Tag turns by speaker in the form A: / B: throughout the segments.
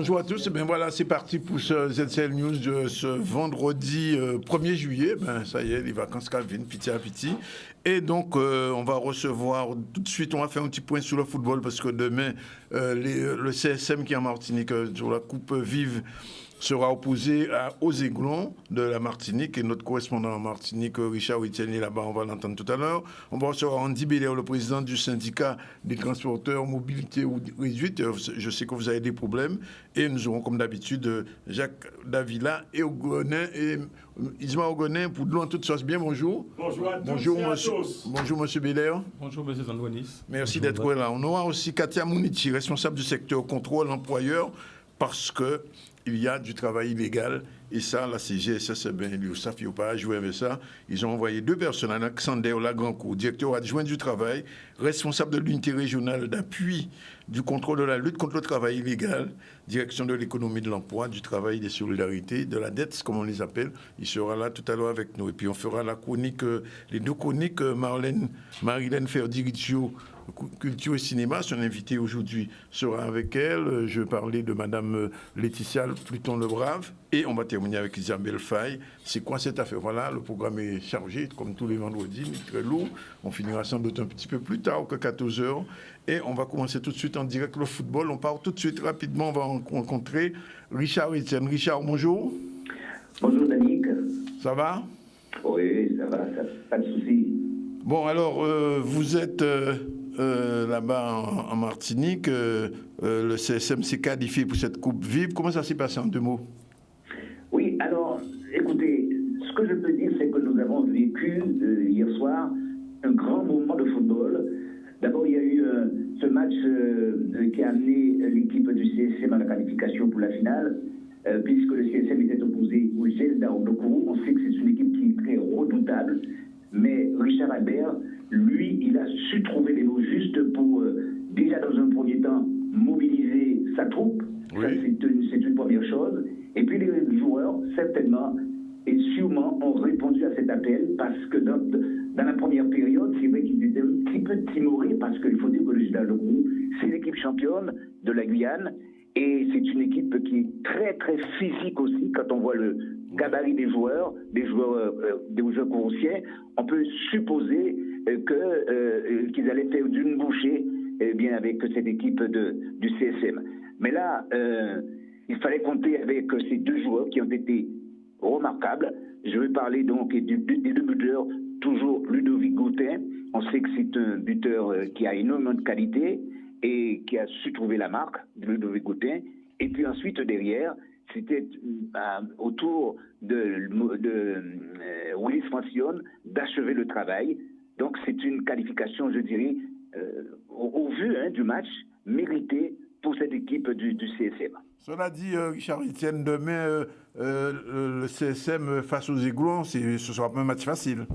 A: bonjour à tous. Ben voilà, c'est parti pour ce ZCL News de ce vendredi 1er juillet. Ben, ça y est, les vacances viennent petit à petit. Et donc, on va recevoir tout de suite, on va faire un petit point sur le football parce que demain, le CSM qui est en Martinique sur la Coupe Vive sera opposé aux Aiglons de la Martinique et notre correspondant en Martinique, Richard Etienne, est là-bas, on va l'entendre tout à l'heure. On va recevoir Andy Belair, le président du syndicat des transporteurs mobilité réduite. Je sais que vous avez des problèmes. Et nous aurons, comme d'habitude, Jacques Davila et Isma Ogonin pour de l'eau en toute sauce. Bien, bonjour.
B: Bonjour à tous
A: bonjour,
B: et
A: monsieur,
B: à tous.
A: Bonjour, monsieur Belair.
C: Bonjour, monsieur Zandouanis.
A: Merci d'être là. On aura aussi Katia Mouniti, responsable du secteur contrôle employeur, parce que il y a du travail illégal et ça, la CGSS, l'URSSAF, il ne faut pas jouer avec ça. Ils ont envoyé 2 personnes, Alexander Lagrancourt, directeur adjoint du travail, responsable de l'unité régionale d'appui du contrôle de la lutte contre le travail illégal, direction de l'économie de l'emploi, du travail, des solidarités, de la dette, comme on les appelle. Il sera là tout à l'heure avec nous. Et puis on fera la chronique, les 2 chroniques, Marilène Ferdi-Riccio, Culture et Cinéma, son invité aujourd'hui sera avec elle. Je parlais de Madame Laetitia Pluton Le Brave et on va terminer avec Isabelle Faye. C'est quoi cette affaire? Voilà, le programme est chargé comme tous les vendredis, très lourd. On finira sans doute un petit peu plus tard que 14h et on va commencer tout de suite en direct le football. On part tout de suite rapidement, on va rencontrer Richard Etienne. Richard, bonjour.
D: Bonjour Danick.
A: Ça va?
D: Oui, ça va, pas de souci.
A: Bon, alors, vous êtes là-bas en Martinique, le CSM s'est qualifié pour cette Coupe Vive. Comment ça s'est passé en 2 mots?
D: Oui, alors, écoutez, ce que je peux dire, c'est que nous avons vécu hier soir un grand moment de football. D'abord, il y a eu ce match qui a amené l'équipe du CSM à la qualification pour la finale, puisque le CSM était opposé au Gelda de Kourou. On sait que c'est une équipe qui est très redoutable. Mais Richard Albert, lui, il a su trouver les mots justes pour, déjà dans un premier temps, mobiliser sa troupe. Oui. Ça, c'est une première chose. Et puis les joueurs, certainement et sûrement, ont répondu à cet appel parce que dans la première période, c'est vrai qu'ils étaient un petit peu timorés parce qu'il faut dire que le Gilda de Kourou, c'est l'équipe championne de la Guyane et c'est une équipe qui est très, très physique aussi quand on voit le gabarit des joueurs coursiens, on peut supposer qu'ils allaient faire d'une bouchée bien avec cette équipe du CSM. Mais là, il fallait compter avec ces 2 joueurs qui ont été remarquables. Je vais parler donc des 2 buteurs, toujours Ludovic Gautin. On sait que c'est un buteur qui a énormément de qualité et qui a su trouver la marque de Ludovic Gautin. Et puis ensuite, derrière, c'était au tour de Willis Francione d'achever le travail. Donc c'est une qualification, je dirais, au vu du match, méritée pour cette équipe du CSM.
A: Cela dit, Richard Etienne, demain, le CSM face aux Aiglons, ce ne sera pas un match facile.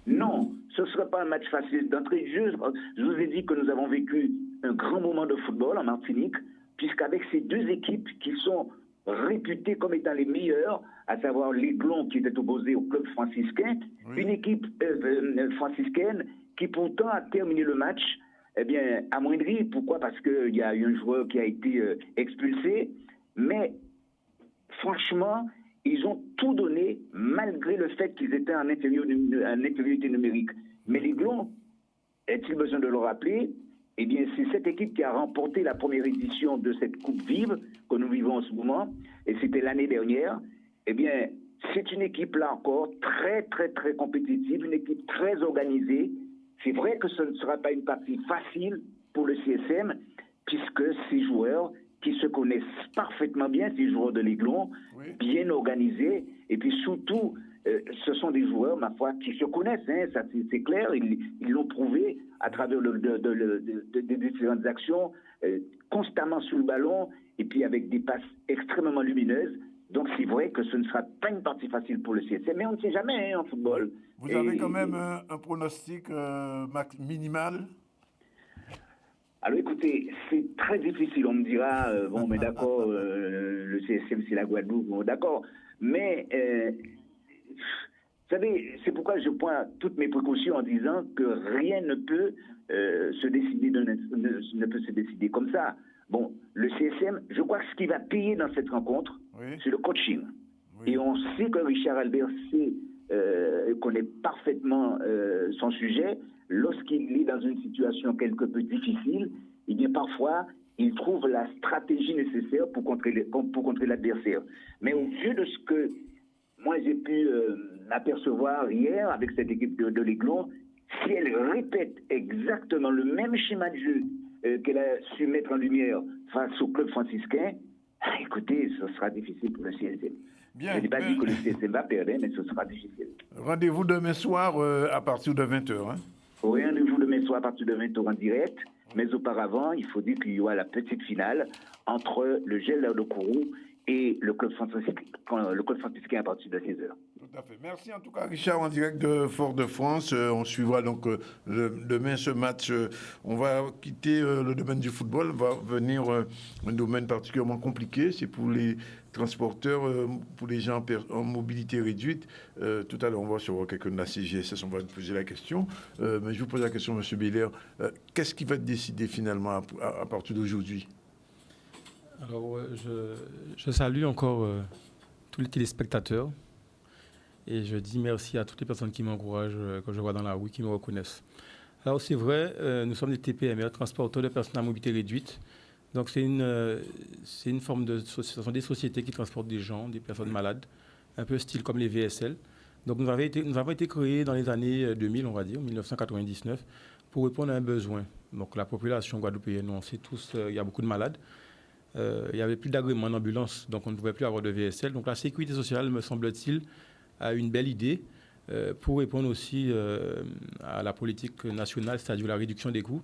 D: Non, ce ne sera pas un match facile. D'entrée de jeu, je vous ai dit que nous avons vécu un grand moment de football en Martinique, puisqu'avec ces 2 équipes qui sont réputées comme étant les meilleures, à savoir l'Aiglon qui était opposé au club franciscain, oui. Une équipe franciscaine qui pourtant a terminé le match amoindri. Pourquoi? Parce qu'il y a eu un joueur qui a été expulsé, mais franchement, ils ont tout donné malgré le fait qu'ils étaient en infériorité numérique. Mais l'Aiglon, est-il besoin de le rappeler? Eh bien, c'est cette équipe qui a remporté la première édition de cette Coupe Vive que nous vivons en ce moment, et c'était l'année dernière. Eh bien, c'est une équipe, là encore, très, très, très compétitive, une équipe très organisée. C'est vrai que ce ne sera pas une partie facile pour le CSM, puisque ces joueurs qui se connaissent parfaitement bien, ces joueurs de l'Aiglon, oui. Bien organisés, et puis surtout, ce sont des joueurs, ma foi, qui se connaissent, ça c'est clair, ils l'ont prouvé à travers des différentes actions, constamment sous le ballon, et puis avec des passes extrêmement lumineuses. Donc c'est vrai que ce ne sera pas une partie facile pour le CSM, mais on ne sait jamais en football.
A: Vous avez quand même un pronostic minimal?
D: Alors écoutez, c'est très difficile, on me dira, mais d'accord, le CSM c'est la Guadeloupe, bon, d'accord, mais vous savez, c'est pourquoi je prends toutes mes précautions en disant que rien ne peut se décider comme ça. Bon, le CSM, je crois que ce qui va payer dans cette rencontre, c'est le coaching. Oui. Et on sait que Richard Albert connaît parfaitement son sujet. Lorsqu'il est dans une situation quelque peu difficile, eh bien parfois, il trouve la stratégie nécessaire pour contrer l'adversaire. Mais au vu de ce que moi j'ai pu apercevoir hier avec cette équipe de l'Aiglon, si elle répète exactement le même schéma de jeu qu'elle a su mettre en lumière face au club franciscain, écoutez, ce sera difficile pour le CSM.
A: Bien,
D: je n'ai pas dit que le CSM va perdre, mais ce sera difficile.
A: Rendez-vous demain soir à partir de 20h. Hein?
D: Oui, rendez-vous demain soir à partir de 20h en direct. Mais auparavant, il faut dire qu'il y aura la petite finale entre le GEL de Kourou et le club franciscain à partir de 16h.
A: Tout à fait. Merci en tout cas, Richard, en direct de Fort-de-France. On suivra donc demain ce match. On va quitter le domaine du football. On va venir un domaine particulièrement compliqué. C'est pour les transporteurs, pour les gens en mobilité réduite. Tout à l'heure, on va sur quelqu'un de la CGSS, on va poser la question. Mais je vous pose la question, M. Belair. Qu'est-ce qui va être décidé finalement à partir d'aujourd'hui?
B: Alors, je salue encore tous les téléspectateurs et je dis merci à toutes les personnes qui m'encouragent quand je vois dans la rue, qui me reconnaissent. Alors, c'est vrai, nous sommes des TPMR, transporteurs de personnes à mobilité réduite. Donc, c'est une forme de... Ce sont des sociétés qui transportent des gens, des personnes malades, un peu style comme les VSL. Donc, nous avons été créés dans les années 2000, on va dire, 1999, pour répondre à un besoin. Donc, la population guadeloupéenne, on sait tous, il y a beaucoup de malades. Il n'y avait plus d'agrément en ambulance, donc on ne pouvait plus avoir de VSL. Donc, la sécurité sociale, me semble-t-il, a une belle idée pour répondre aussi à la politique nationale, c'est-à-dire la réduction des coûts,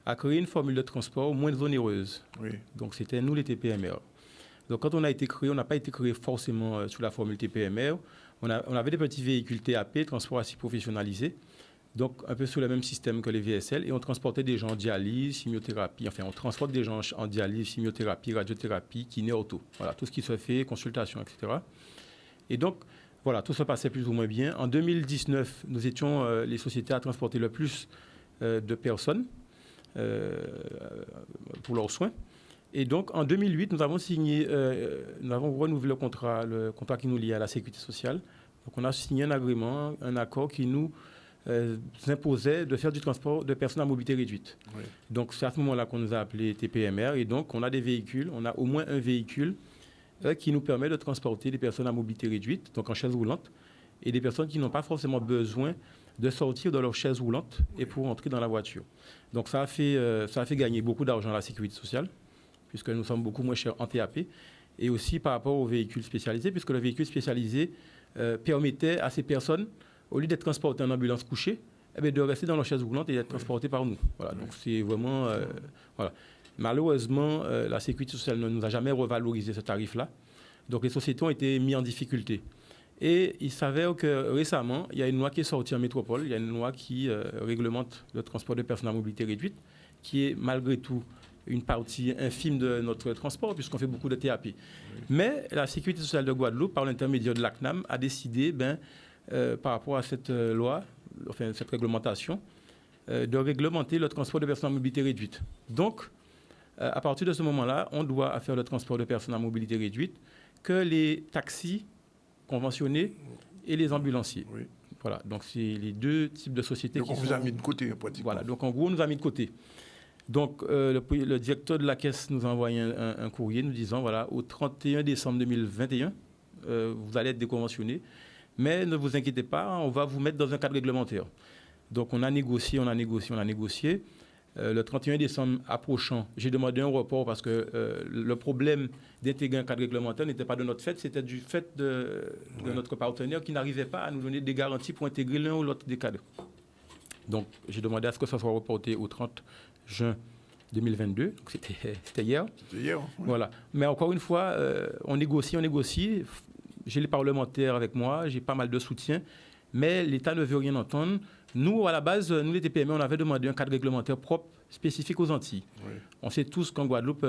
B: à créer une formule de transport moins onéreuse. Oui. Donc, c'était nous les TPMR. Donc, quand on a été créé, on n'a pas été créé forcément sous la formule TPMR. On avait des petits véhicules TAP, transport assis professionnalisé, donc un peu sous le même système que les VSL, et on transportait des gens en dialyse, chimiothérapie, enfin on transporte des gens en dialyse, chimiothérapie, radiothérapie, kiné, ortho, voilà, tout ce qui se fait, consultation, etc. Et donc, voilà, tout se passait plus ou moins bien. En 2019, nous étions les sociétés à transporter le plus de personnes pour leurs soins. Et donc, en 2008, nous avons renouvelé le contrat qui nous lie à la sécurité sociale. Donc, on a signé un agrément, un accord qui nous imposait de faire du transport de personnes à mobilité réduite. Oui. Donc, c'est à ce moment-là qu'on nous a appelés TPMR. Et donc, on a des véhicules, on a au moins un véhicule qui nous permet de transporter des personnes à mobilité réduite, donc en chaise roulante, et des personnes qui n'ont pas forcément besoin de sortir de leur chaise roulante et pour entrer dans la voiture. Donc, ça a fait gagner beaucoup d'argent à la sécurité sociale, puisque nous sommes beaucoup moins chers en TAP, et aussi par rapport aux véhicules spécialisés, puisque le véhicule spécialisé permettait à ces personnes, au lieu d'être transportées en ambulance couchée, de rester dans leur chaise roulante et d'être transportées par nous. Voilà, donc c'est vraiment... voilà. Malheureusement, la sécurité sociale ne nous a jamais revalorisé ce tarif-là, donc les sociétés ont été mises en difficulté. Et il s'avère que récemment, il y a une loi qui est sortie en métropole, il y a une loi qui réglemente le transport de personnes à mobilité réduite, qui est malgré tout une partie infime de notre transport, puisqu'on fait beaucoup de TAP. Oui. Mais la sécurité sociale de Guadeloupe, par l'intermédiaire de l'ACNAM, a décidé, par rapport à cette loi, enfin cette réglementation, de réglementer le transport de personnes à mobilité réduite. Donc, à partir de ce moment-là, on doit faire le transport de personnes à mobilité réduite que les taxis conventionnés et les ambulanciers. Oui. Voilà, donc c'est les deux types de sociétés
A: donc
B: qui
A: on vous a mis de côté, pratiquement.
B: Voilà, donc en gros, on nous a mis de côté. Donc, le directeur de la Caisse nous a envoyé un courrier nous disant, voilà, au 31 décembre 2021, vous allez être déconventionné, mais ne vous inquiétez pas, on va vous mettre dans un cadre réglementaire. Donc, on a négocié. Le 31 décembre approchant, j'ai demandé un report parce que le problème d'intégrer un cadre réglementaire n'était pas de notre fait, c'était du fait de notre partenaire qui n'arrivait pas à nous donner des garanties pour intégrer l'un ou l'autre des cadres. Donc, j'ai demandé à ce que ça soit reporté au 30 juin 2022. Donc, c'était hier.
A: C'était hier, oui.
B: Voilà. Mais encore une fois, on négocie. J'ai les parlementaires avec moi, j'ai pas mal de soutien, mais l'État ne veut rien entendre. Nous, à la base, nous, les TPME, on avait demandé un cadre réglementaire propre, spécifique aux Antilles. Oui. On sait tous qu'en Guadeloupe,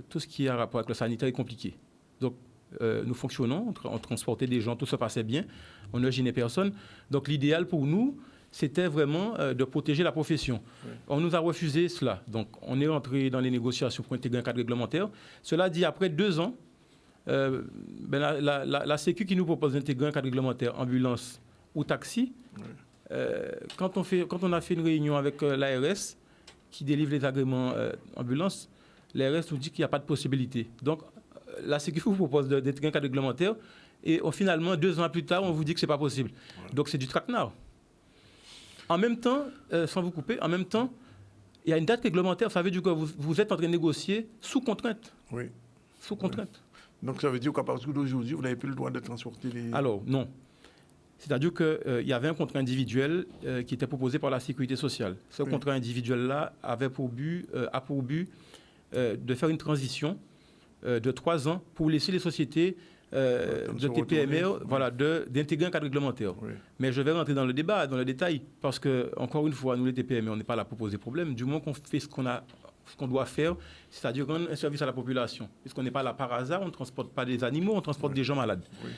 B: tout ce qui a rapport avec le sanitaire est compliqué. Donc, nous fonctionnons, on transportait des gens, tout se passait bien, on ne gênait personne. Donc, l'idéal pour nous, c'était vraiment de protéger la profession. Oui. On nous a refusé cela. Donc, on est rentré dans les négociations pour intégrer un cadre réglementaire. Cela dit, après 2 ans, la Sécu qui nous propose d'intégrer un cadre réglementaire ambulance ou taxi, oui. Quand on a fait une réunion avec l'ARS qui délivre les agréments ambulance, l'ARS nous dit qu'il n'y a pas de possibilité. Donc, la Sécu vous propose d'intégrer un cadre réglementaire et finalement, 2 ans plus tard, on vous dit que ce n'est pas possible. Ouais. Donc, c'est du traquenard. En même temps, sans vous couper, en même temps, il y a une date réglementaire. Ça veut dire que vous êtes en train de négocier sous contrainte.
A: Oui.
B: Sous contrainte.
A: Oui. Donc, ça veut dire qu'à partir d'aujourd'hui, vous n'avez plus le droit de transporter les...
B: Alors, non. C'est-à-dire qu'il y avait un contrat individuel qui était proposé par la Sécurité sociale. Ce oui. contrat individuel-là a pour but de faire une transition de 3 ans pour laisser les sociétés de TPME d'intégrer un cadre réglementaire. Oui. Mais je vais rentrer dans le débat, dans le détail, parce que, encore une fois, nous les TPME, on n'est pas là pour poser problème. Du moment qu'on fait ce qu'on doit faire, c'est-à-dire rendre un service à la population. Puisqu'on n'est pas là par hasard, on ne transporte pas des animaux, on transporte oui. des gens malades. Oui.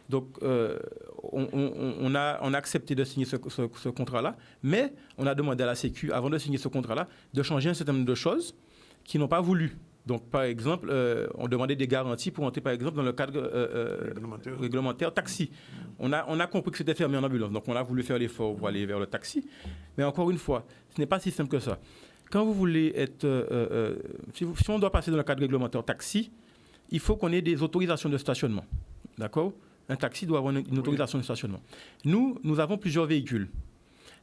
B: Donc, on a accepté de signer ce contrat-là, mais on a demandé à la Sécu, avant de signer ce contrat-là, de changer un certain nombre de choses qu'ils n'ont pas voulu. Donc, par exemple, on demandait des garanties pour entrer, par exemple, dans le cadre réglementaire taxi. On a compris que c'était fermé en ambulance, donc on a voulu faire l'effort pour aller vers le taxi. Mais encore une fois, ce n'est pas si simple que ça. Quand vous voulez être... si on doit passer dans le cadre réglementaire taxi, il faut qu'on ait des autorisations de stationnement. D'accord ? Un taxi doit avoir une autorisation de stationnement. Nous avons plusieurs véhicules.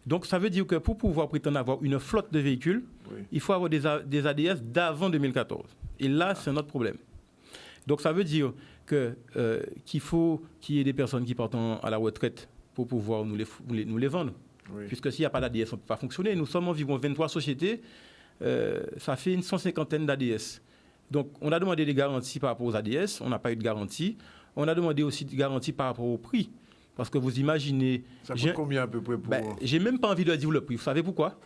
B: Donc, ça veut dire que pour pouvoir prétendre avoir une flotte de véhicules, oui. il faut avoir des ADS d'avant 2014. Et là, c'est un autre problème. Donc, ça veut dire qu'il faut qu'il y ait des personnes qui partent à la retraite pour pouvoir nous les vendre. Oui. Puisque s'il n'y a pas d'ADS, on ne peut pas fonctionner. Nous sommes environ 23 sociétés. Ça fait une 150aine d'ADS. Donc, on a demandé des garanties par rapport aux ADS. On n'a pas eu de garantie. On a demandé aussi des garanties par rapport au prix. Parce que vous imaginez...
A: Ça coûte combien à peu près pour...
B: j'ai même pas envie de dire le prix. Vous savez pourquoi ?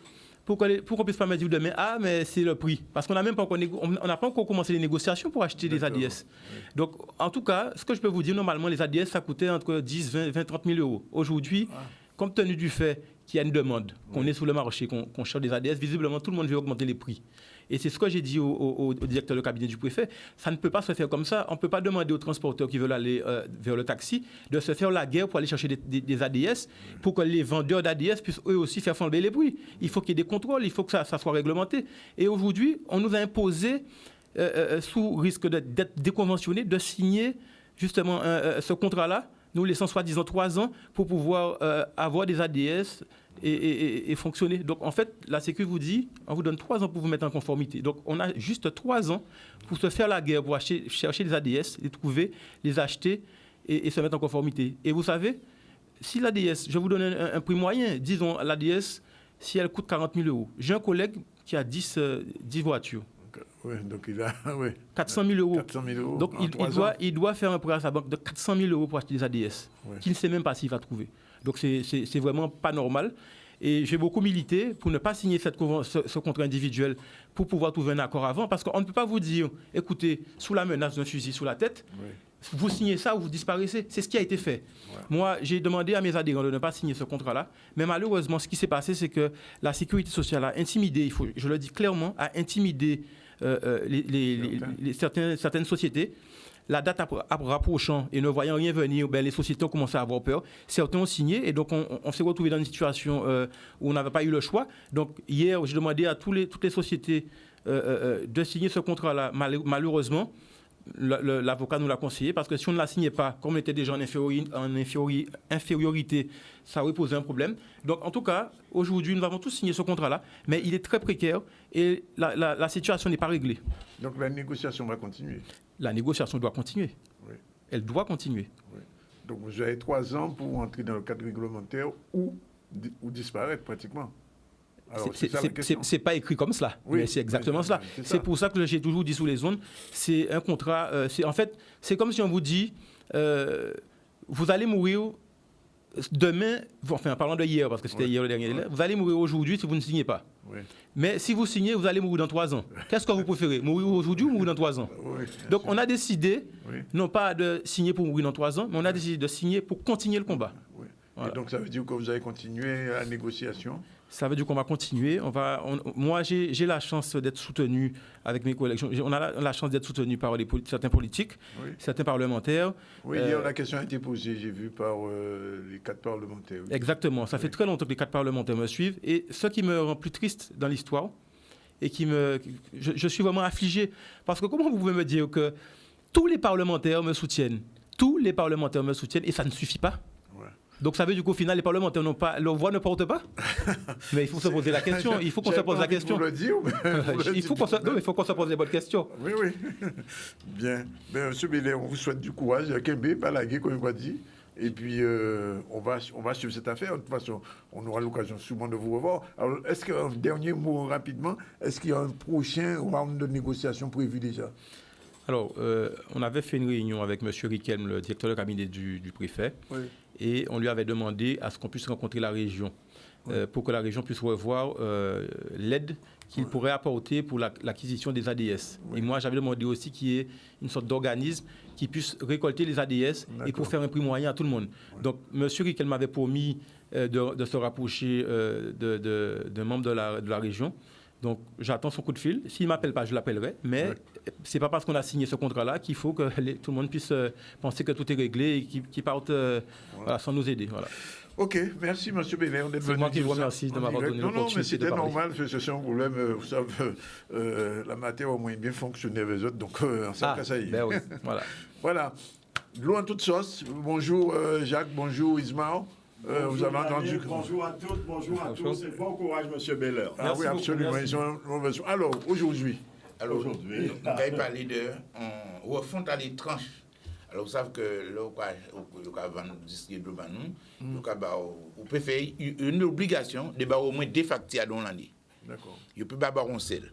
B: Pour qu'on puisse pas me dire demain, mais c'est le prix. Parce qu'on n'a même pas encore, on n'a pas encore commencé les négociations pour acheter des ADS. Oui. Donc, en tout cas, ce que je peux vous dire, normalement, les ADS, ça coûtait entre 10, 20, 30 000 euros. Aujourd'hui, compte tenu du fait qu'il y a une demande, qu'on est sur le marché, qu'on cherche des ADS, visiblement, tout le monde veut augmenter les prix. Et c'est ce que j'ai dit au directeur de cabinet du préfet. Ça ne peut pas se faire comme ça. On ne peut pas demander aux transporteurs qui veulent aller vers le taxi de se faire la guerre pour aller chercher des ADS pour que les vendeurs d'ADS puissent eux aussi faire flamber les prix. Il faut qu'il y ait des contrôles, il faut que ça soit réglementé. Et aujourd'hui, on nous a imposé, sous risque d'être déconventionné, de signer justement ce contrat-là, nous laissant soi-disant 3 ans pour pouvoir avoir des ADS et fonctionner. Donc, en fait, la Sécu vous dit, on vous donne 3 ans pour vous mettre en conformité. Donc, on a juste 3 ans pour se faire la guerre, pour chercher les ADS, les trouver, les acheter et se mettre en conformité. Et vous savez, si l'ADS, je vous donne un prix moyen, disons l'ADS, si elle coûte 40 000 euros. J'ai un collègue qui a 10 voitures.
A: Oui, donc il a
B: 400 000 euros.
A: 400 000 euros.
B: Donc, il doit faire un prêt à sa banque de 400 000 euros pour acheter des ADS, qu'il ne sait même pas s'il va trouver. Donc, c'est vraiment pas normal. Et j'ai beaucoup milité pour ne pas signer ce contrat individuel pour pouvoir trouver un accord avant. Parce qu'on ne peut pas vous dire, écoutez, sous la menace d'un fusil sous la tête, vous signez ça ou vous disparaissez. C'est ce qui a été fait. Ouais. Moi, j'ai demandé à mes adhérents de ne pas signer ce contrat-là. Mais malheureusement, ce qui s'est passé, c'est que la Sécurité sociale a intimidé, je le dis clairement, a intimidé certaines sociétés. La date rapprochant et ne voyant rien venir, les sociétés ont commencé à avoir peur. Certains ont signé et donc on s'est retrouvé dans une situation où on n'avait pas eu le choix. Donc hier, j'ai demandé à toutes les sociétés de signer ce contrat-là. Malheureusement, l'avocat nous l'a conseillé parce que si on ne la signait pas, comme on était déjà en infériorité, ça aurait posé un problème. Donc en tout cas, aujourd'hui, nous avons tous signé ce contrat-là, mais il est très précaire et la situation n'est pas réglée.
A: Donc la négociation va continuer.
B: La négociation doit continuer.
A: Oui. Elle
B: doit continuer.
A: Oui. Donc vous avez 3 ans pour entrer dans le cadre réglementaire ou disparaître pratiquement.
B: C'est pas écrit comme cela, mais c'est exactement cela. C'est pour ça que j'ai toujours dit sous les zones, c'est un contrat. En fait, c'est comme si on vous dit, vous allez mourir demain, enfin en parlant de hier, parce que c'était hier le dernier délai, vous allez mourir aujourd'hui si vous ne signez pas. Oui. Mais si vous signez, vous allez mourir dans 3 ans. Qu'est-ce que vous préférez, mourir aujourd'hui ou mourir dans 3 ans? Donc on a décidé, non pas de signer pour mourir dans 3 ans, mais on a décidé de signer pour continuer le combat. Voilà.
A: Et donc, ça veut dire que vous allez continuer la négociation?
B: Ça veut dire qu'on va continuer. Moi, j'ai la chance d'être soutenu avec mes collègues. On a la chance d'être soutenu par certains politiques, certains parlementaires.
A: Oui, hier, la question a été posée, j'ai vu, par les 4 parlementaires. Oui.
B: Exactement. Ça fait très longtemps que les 4 parlementaires me suivent. Et ce qui me rend plus triste dans l'histoire, et je suis vraiment affligé. Parce que comment vous pouvez me dire que tous les parlementaires me soutiennent? Tous les parlementaires me soutiennent et ça ne suffit pas. Donc ça veut dire qu'au final, les parlementaires n'ont pas, leur voix ne porte pas. Mais il faut se poser la question. Il faut qu'on se pose la question. Il faut qu'on se pose les bonnes questions.
A: Oui, oui. Bien. Ben, M. Bellet, on vous souhaite du courage. Kembe, pas la guerre, comme on dit. Et puis, on va suivre cette affaire. De toute façon, on aura l'occasion souvent de vous revoir. Alors, est-ce qu'un dernier mot rapidement, est-ce qu'il y a un prochain round de négociation prévu déjà?
B: Alors, on avait fait une réunion avec M. Riquelme, le directeur de cabinet du préfet, et on lui avait demandé à ce qu'on puisse rencontrer la région, pour que la région puisse revoir l'aide qu'il pourrait apporter pour l'acquisition des ADS. Et moi, j'avais demandé aussi qu'il y ait une sorte d'organisme qui puisse récolter les ADS et pour faire un prix moyen à tout le monde. Donc, M. Riquelme m'avait promis de se rapprocher d'un membre de la région. Donc, j'attends son coup de fil. S'il ne m'appelle pas, je l'appellerai. Mais ce n'est pas parce qu'on a signé ce contrat-là qu'il faut que tout le monde puisse penser que tout est réglé et qu'il parte sans nous aider. Voilà.
A: OK, merci M. Bellet.
B: C'est moi qui vous remercie de m'avoir donné l'opportunité de parler.
A: Non, mais c'était normal, c'est un problème. Vous savez, la matière au moins bien fonctionner avec les autres, donc ça y est.
B: Ben oui, voilà.
A: Voilà. L'eau en toute sauce. Bonjour Jacques, bonjour Ismaël. Vous avez entendu.
C: Bonjour à toutes, bonjour à tous et bon courage, M. Beller.
A: Ah oui, absolument. Alors, aujourd'hui.
E: Alors, aujourd'hui, on va parler de refond à les tranches. Alors, vous savez que là, on va distribuer de nous, on peut faire une obligation de avoir au moins 2 factures dans l'année.
A: D'accord.
E: Il ne peut pas avoir un seul.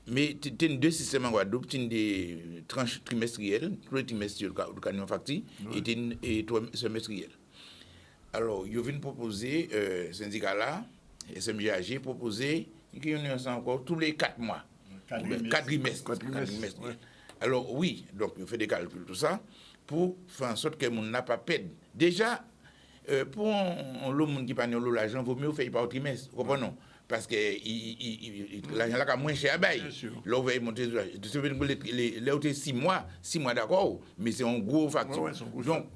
E: Mais tu as 2 systèmes en Guadeloupe, tu as des tranches trimestrielles, tous les trimestres, le camion facture, et 3 semestriels. Alors, ils viennent proposer, syndicat là, SMGAG, proposer, qu'ils ont encore tous les 4 mois. 4 trimestres. Ouais. Alors, oui, donc, on fait des calculs, tout ça, pour faire en sorte que le monde n'a pas perdu. Déjà, pour le monde qui parle de l'argent, il vaut mieux faire par trimestre, vous comprenez? Parce que l'argent là, moins cher à bail. Là, on va monter. Là, 6 mois, d'accord, mais c'est un gros facteur. Donc,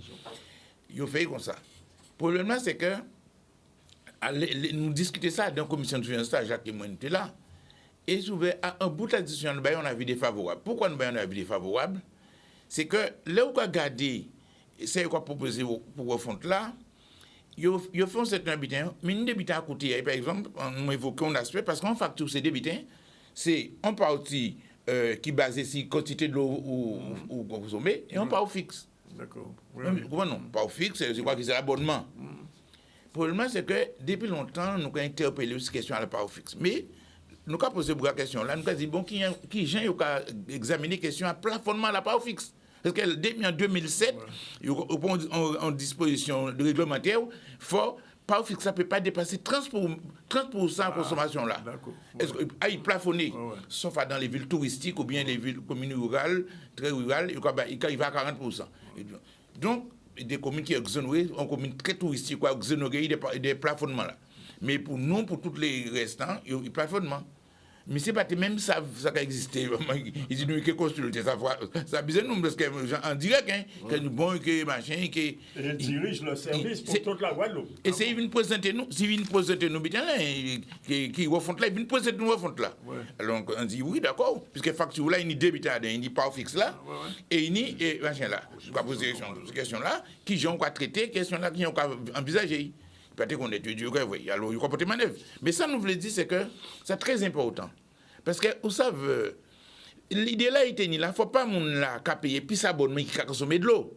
E: il fait comme ça. Le problème là, c'est que nous discutons ça dans la commission de finances, Jacques et moi, nous étions là. Et souvent, à un bout de la discussion, on a vu défavorable. Pourquoi nous avons vu défavorable? C'est que là où on a gardé, c'est quoi proposer pour le fond là, ils font cet habitant, mais une habitant à côté, par exemple, on évoque un aspect, parce qu'on facture ces habitants, c'est un parti qui est basé sur quantité de l'eau ou consommée, et un parti fixe.
A: D'accord.
E: Comment non? Pas fixe, c'est quoi que c'est l'abonnement. Le problème, c'est que depuis longtemps, nous avons interpellé cette question à la part fixe. Mais nous avons posé beaucoup de questions là. Nous avons dit, bon, qui j'ai examiné la question à plafonnement à la part fixe? Parce que depuis en 2007, en disposition de réglementaire, fort, part fixe, ça ne peut pas dépasser 30% de consommation là. Est-ce qu'il plafonné, sauf dans les villes touristiques ou bien les villes communes rurales, très rurales, il va à 40%. Donc, des communes qui sont exonérées, en communes très touristiques, exonérées des plafonnements là. Mais pour nous, pour tous les restants, il y a plafonnement. Mais c'est pas même ça qui existe. Ils disent que consulter ça bizarre nous parce que en direct que nous bon que machin que
C: ils dirigent le service pour toute la Guadeloupe.
E: Et c'est ils viennent présenter nous bien là qui refont là, ils viennent présenter nous refont là. Alors on dit oui d'accord puisque facture là il y a débiteur il y a pas fixe là et il y a machin là. Je vais poser cette question là qui ont quoi traiter question là qui ont envisager. Peut-être qu'on étudie, oui, alors il y a pas de manœuvre. Mais ça, nous voulons dire, c'est que c'est très important. Parce que, vous savez, l'idée là, il ne faut pas payer plus abonnement qui a consommé de l'eau.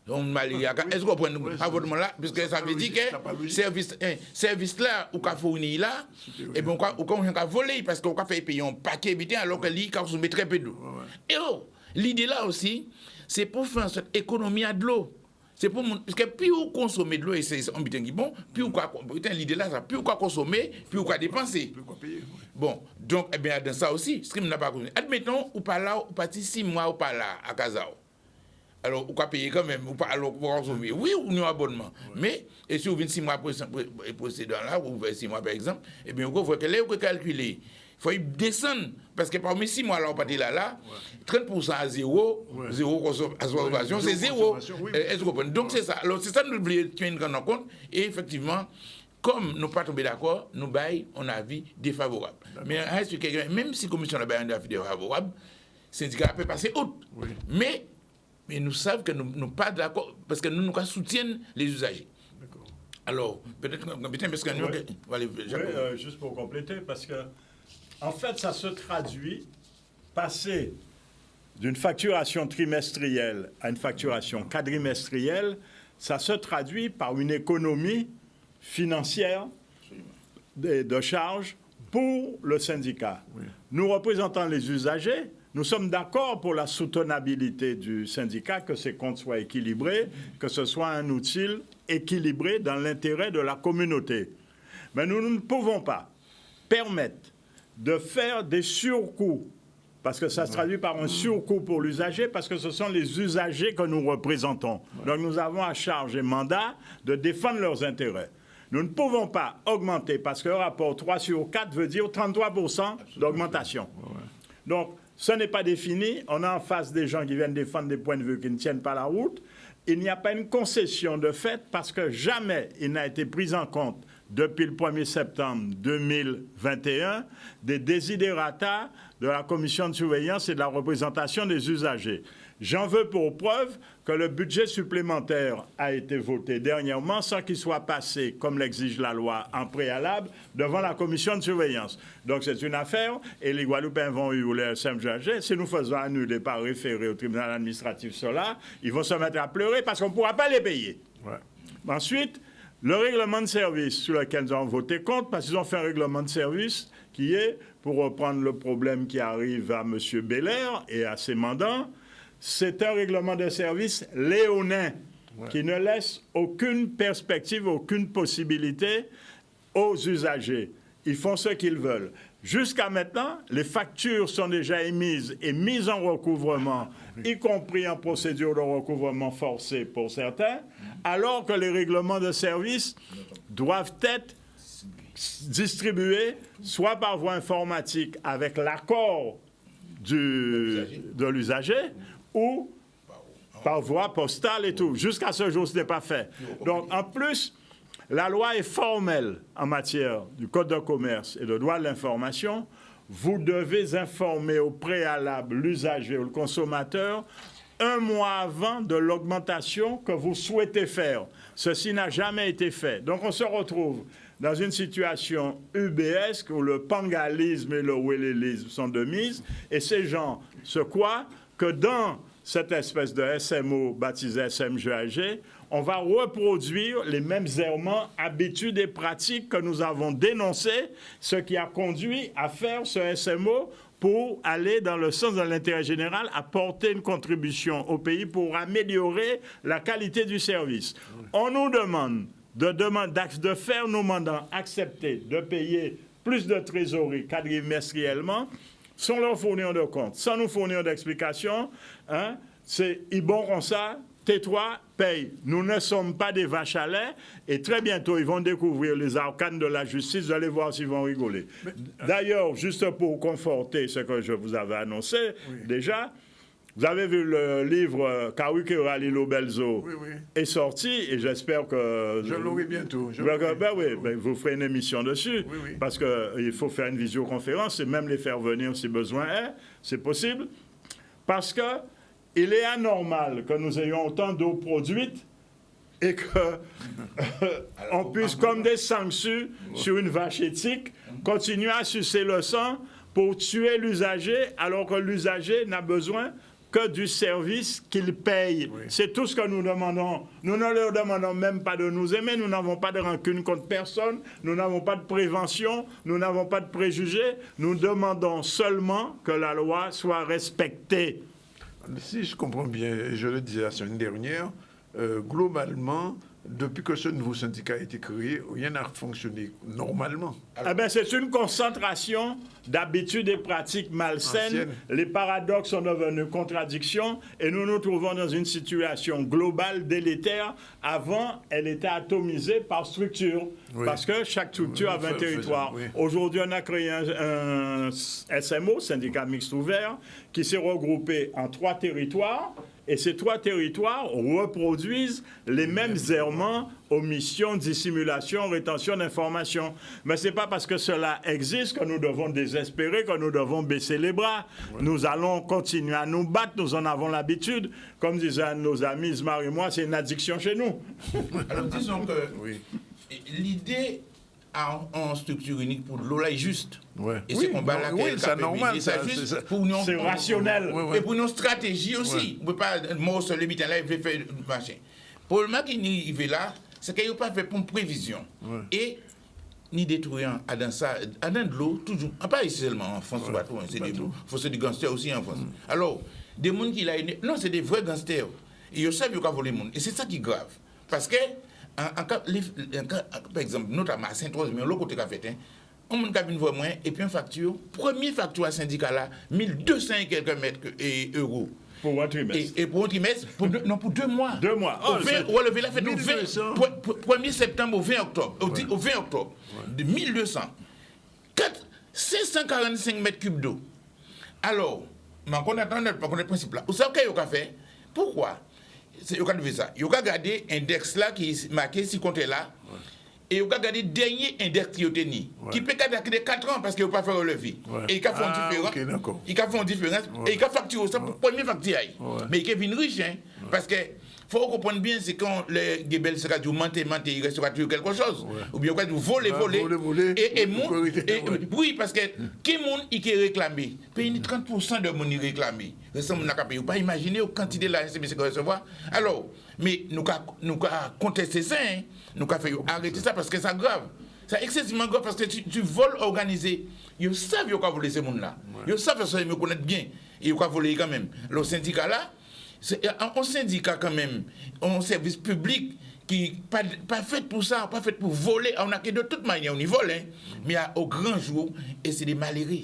E: Est-ce qu'on prend un abonnement là? Parce que ça veut dire que service là, ou qu'on fournit là, et bien, ou qu'on a volé, parce qu'on a fait payer un paquet habitant alors que lui, il consomme très peu d'eau. Et l'idée là aussi, c'est pour faire cette économie à de l'eau. C'est pour parce que plus vous consommez de l'eau et c'est un bitin qui bon, plus vous l'idée là, plus vous consommer, plus vous dépenser. Bon, donc eh bien dans ça aussi, ce qui n'a pas connu. Admettons ou pas là, ou parti 6 mois ou pas là à Kazao. alors vous pouvez payer quand même, ou pas, alors vous consommer. Oui, ou un abonnement. Mais, et si vous venez 6 mois pour procédure là, ou vous faites 6 mois par exemple, eh bien, vous voyez que là, vous calculer. Il faut descendre, parce que parmi 6 mois là, on partit là, 30% à zéro, zéro consommation, c'est zéro. Est-ce que vous comprenez? Donc c'est ça. Alors c'est ça que nous devons tenir en compte. Et effectivement, comme nous ne pas tombés d'accord, nous baillons un avis défavorable. Mais même si la commission a un avis défavorable, le syndicat peut passer autre. Oui. Mais nous savons que nous ne sommes pas d'accord, parce que nous soutiennent les usagers. D'accord. Alors, peut-être parce que nous...
C: Oui, juste pour compléter, parce que en fait, ça se traduit, passer d'une facturation trimestrielle à une facturation quadrimestrielle, ça se traduit par une économie financière de charges pour le syndicat. Oui. Nous représentons les usagers, nous sommes d'accord pour la soutenabilité du syndicat, que ces comptes soient équilibrés, que ce soit un outil équilibré dans l'intérêt de la communauté. Mais nous ne pouvons pas permettre de faire des surcoûts, parce que ça se traduit par un surcoût pour l'usager, parce que ce sont les usagers que nous représentons. Donc nous avons à charge et mandat de défendre leurs intérêts. Nous ne pouvons pas augmenter, parce que le rapport 3 sur 4 veut dire 33% d'augmentation. Donc ce n'est pas défini, on a en face des gens qui viennent défendre des points de vue qui ne tiennent pas la route. Il n'y a pas une concession de fait, parce que jamais il n'a été pris en compte depuis le 1er septembre 2021, des desiderata de la commission de surveillance et de la représentation des usagers. J'en veux pour preuve que le budget supplémentaire a été voté dernièrement sans qu'il soit passé, comme l'exige la loi, en préalable, devant la commission de surveillance. Donc c'est une affaire, et les Guadeloupéens vont ou les SMGAG, si nous faisons annuler par référé au tribunal administratif cela, ils vont se mettre à pleurer parce qu'on ne pourra pas les payer. Ouais. Ensuite, le règlement de service sur lequel nous avons voté contre, parce qu'ils ont fait un règlement de service qui est, pour reprendre le problème qui arrive à M. Belair et à ses mandants, c'est un règlement de service léonin qui ne laisse aucune perspective, aucune possibilité aux usagers. Ils font ce qu'ils veulent. Jusqu'à maintenant, les factures sont déjà émises et mises en recouvrement, y compris en procédure de recouvrement forcé pour certains, alors que les règlements de service doivent être distribués soit par voie informatique avec l'accord de l'usager ou par voie postale et tout. Jusqu'à ce jour, ce n'est pas fait. Donc, en plus, la loi est formelle en matière du Code de commerce et de droit de l'information. Vous devez informer au préalable l'usager ou le consommateur 1 mois avant de l'augmentation que vous souhaitez faire. Ceci n'a jamais été fait. Donc, on se retrouve dans une situation ubesque où le pangalisme et le wellélisme sont de mise, et ces gens se croient que dans cette espèce de SMO baptisé SMGAG, on va reproduire les mêmes errements, habitudes et pratiques que nous avons dénoncées, ce qui a conduit à faire ce SMO pour aller dans le sens de l'intérêt général, apporter une contribution au pays pour améliorer la qualité du service. On nous demande de faire nos mandants accepter de payer plus de trésorerie quadrimestriellement sans leur fournir de compte, sans nous fournir d'explications. Hein, c'est ils bon comme ça, tais-toi, paye. Nous ne sommes pas des vaches à lait et très bientôt ils vont découvrir les arcanes de la justice. Vous allez voir s'ils vont rigoler. D'ailleurs, juste pour conforter ce que je vous avais annoncé déjà, vous avez vu le livre Kawike Lilo Belzo est sorti et j'espère que...
A: Je l'aurai bientôt.
C: Vous ferez une émission dessus parce qu'il faut faire une visioconférence et même les faire venir si besoin est. C'est possible parce qu'il est anormal que nous ayons autant d'eau produite et qu'on puisse, comme des sangsues sur une vache éthique, continuer à sucer le sang pour tuer l'usager alors que l'usager n'a besoin que du service qu'ils payent. C'est tout ce que nous demandons. Nous ne leur demandons même pas de nous aimer, nous n'avons pas de rancune contre personne, nous n'avons pas de prévention, nous n'avons pas de préjugés, nous demandons seulement que la loi soit respectée.
A: Si je comprends bien, et je le disais la semaine dernière, globalement, depuis que ce nouveau syndicat a été créé, rien n'a fonctionné normalement.
C: Eh ben, c'est une concentration d'habitudes et pratiques malsaines.
A: Ancienne.
C: Les paradoxes sont devenus contradictions et nous nous trouvons dans une situation globale délétère. Avant, elle était atomisée par structure,
A: Oui.
C: parce que chaque structure avait un territoire.
A: Oui.
C: Aujourd'hui, on a créé un SMO, syndicat mixte ouvert, qui s'est regroupé en 3 territoires. Et ces 3 territoires reproduisent les mêmes errements, omissions, dissimulation, rétention d'informations. Mais ce n'est pas parce que cela existe que nous devons désespérer, que nous devons baisser les bras. Ouais. Nous allons continuer à nous battre, nous en avons l'habitude. Comme disaient nos amis Ismar et moi, c'est une addiction chez nous.
E: Alors disons que l'idée en structure unique pour l'eau là est juste.
A: Ouais.
E: Et ce combat-là,
A: c'est normal,
C: c'est rationnel.
E: Et pour nos stratégies aussi. On ne peut pas, moi, sur le bitin là, il veut faire machin. Pour le moment qui arrive là, c'est qu'il n'y a pas fait pour une prévision. Ouais. Et ni détruisant dans ça, dans de l'eau, toujours. Pas ici seulement en France, c'est des l'eau. Il faut se dire gangsters aussi en France. Alors, des gens qui l'ont. Non, c'est des vrais gangsters. Et ils savent qu'ils vont voler le monde. Et c'est ça qui est grave. Parce que, par exemple, notamment à Saint-Rose, mais l'autre côté qu'a fait, on a une voix moins, et puis une facture, première facture à syndicat là, 1200 et quelques euros.
C: Pour un trimestre.
E: Et pour un trimestre, pour 2 mois.
C: 2 mois.
E: Oh, on a levé la fête au 1er septembre au 20 octobre. Au 20 octobre. De 1200. 545 mètres cubes d'eau. Alors, on attend le principe là. Vous savez ce qu'il a fait? Pourquoi? Il a fait ça. Il a gardé l'index là qui est marqué si compte là. Et il a gardé le dernier index qui a tenu. Qui peut garder 4 ans parce qu'il n'a pas fait relever. Et il a fait une différence. Il a fait une différence. Et il a facturé ça pour la première facture. Mais il est venu riche. Parce que il faut comprendre bien, c'est quand les Gebel sera du mentir, il restera toujours quelque chose. Ou bien quand vous voler. Oui, parce que qui monde qui réclamé? Paye 30% de mon réclamé. Ça, on n'a pas pas imaginer la quantité de la SMC qu'on recevoir. Alors, mais nous avons contesté ça, nous avons fait arrêter ça parce que c'est grave. C'est excessivement grave parce que tu voles organisé. Ils savent qu'ils vont voler ces gens-là. Ils savent qu'ils me connaissent bien. Et ils vont voler quand même. Le syndicat là, c'est un syndicat quand même, un service public qui n'est pas fait pour ça, pas fait pour voler. On a que de toute manière, on y vole, mais au grand jour, et c'est des malheureux.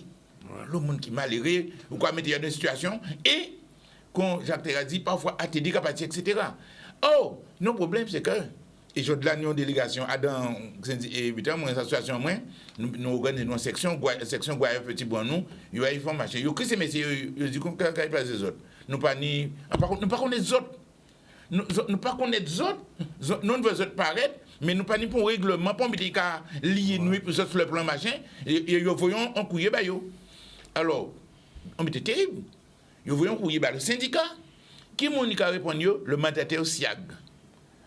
E: Le monde qui est malheureux, ou quoi mettre dans une situation, et, comme Jacques a dit, parfois, à tes capacités, etc. Oh, nos problème, c'est que, et je de la délégation, dans une association, nous organisons une section Guaïa Petit Bois-nous, ils font marcher. Ils crient ces messieurs, ils disent qu'on ne peut pas les autres. Nous ne pas connaître les autres. Nous pas connaître les autres. Nous ne voulons pas paraître, mais nous pas ni pour règlement, pour mettre qu'à lier nous pour sur le plan machin. Et nous voyons un courrier bayo. Alors, on était terrible. Nous voyons un courrier le syndicat. Qui m'a répondu? Le mandataire SIAG.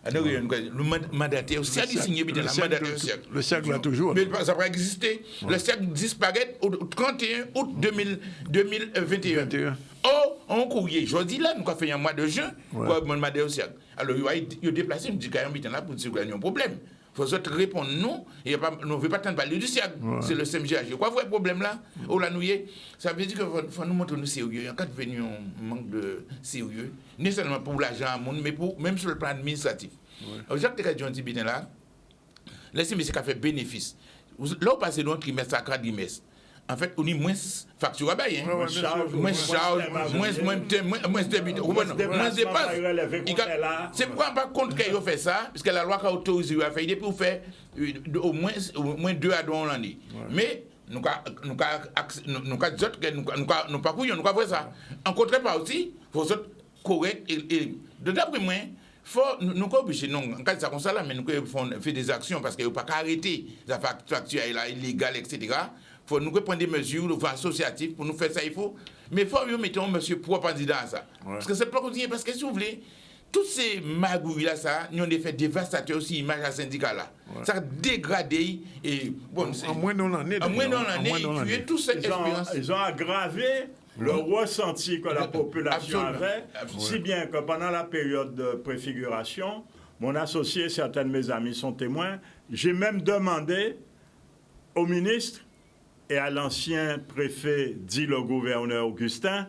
E: Le mandataire SIAG, il signe bien la mandataire SIAG.
A: Le SIAG là toujours.
E: Mais ça va exister. Le SIAG disparaît au 31 août 2021. Oh, en courrier, je dis là, nous avons fait un mois de juin pour le mandataire SIAG. Alors, il a déplacé, il me dit qu'il y a un problème. Il faut répondre non, et nous ne veut pas tant parler du SIAG. C'est le CMGH. Quoi vrai problème là? Oh là, ça veut dire qu'il faut nous montrer nous sérieux. En cas de venir, un manque de sérieux, non seulement pour l'argent, mais même sur le plan administratif. Alors, Jacques Técadjon dit bien là, laissez-moi ce qui a fait bénéfice. Là, on passe dans un trimestre à 4 trimestres. En fait, on a moins facture à bailler. Moins charge, moins débit, moins dépense. C'est pourquoi on ne pas compte qu'il a fait ça, parce que la loi a autorisé à faire, il est pour faire au moins 2 à 2 ans l'année. Mais nous avons pas couillons, nous avons fait ça. En contrepartie, il faut être correct. Et d'après moi, nous sommes obligés, non, en cas de ça comme ça, mais nous faisons des actions parce qu'il ne faut pas arrêter la facture illégale, etc. Faut nous prendre des mesures associatives pour nous faire ça, il faut. Mais il faut que nous mettions monsieur propre candidat à ça. Parce que c'est pas continuer, parce que si vous voulez, toutes ces magouilles-là, ça, nous ont des faits dévastateurs aussi, l'image à syndicat là. Ça a dégradé. Et, bon,
A: en moins dans l'année.
E: Tuer toute cette expérience.
C: Ils ont aggravé le ressenti que la population avait, si bien que pendant la période de préfiguration, mon associé, certains de mes amis sont témoins, j'ai même demandé au ministre et à l'ancien préfet, dit le gouverneur Augustin,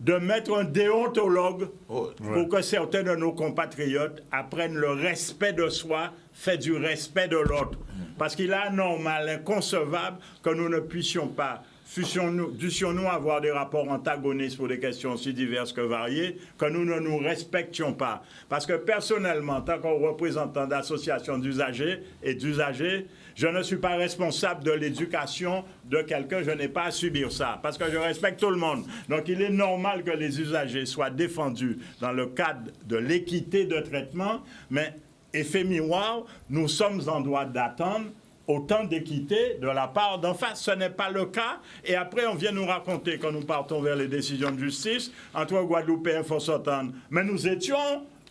C: de mettre un déontologue
E: Oh,
C: pour que certains de nos compatriotes apprennent le respect de soi, fait du respect de l'autre. Parce qu'il est anormal, inconcevable que nous ne puissions pas, dussions-nous avoir des rapports antagonistes pour des questions aussi diverses que variées, que nous ne nous respections pas. Parce que personnellement, en tant que représentant d'associations d'usagers et d'usagers, je ne suis pas responsable de l'éducation de quelqu'un, je n'ai pas à subir ça, parce que je respecte tout le monde. Donc il est normal que les usagers soient défendus dans le cadre de l'équité de traitement, mais effet miroir, nous sommes en droit d'attendre autant d'équité de la part d'en face. Ce n'est pas le cas. Et après, on vient nous raconter, quand nous partons vers les décisions de justice, entre Guadeloupéens, il faut s'entendre. Mais nous étions,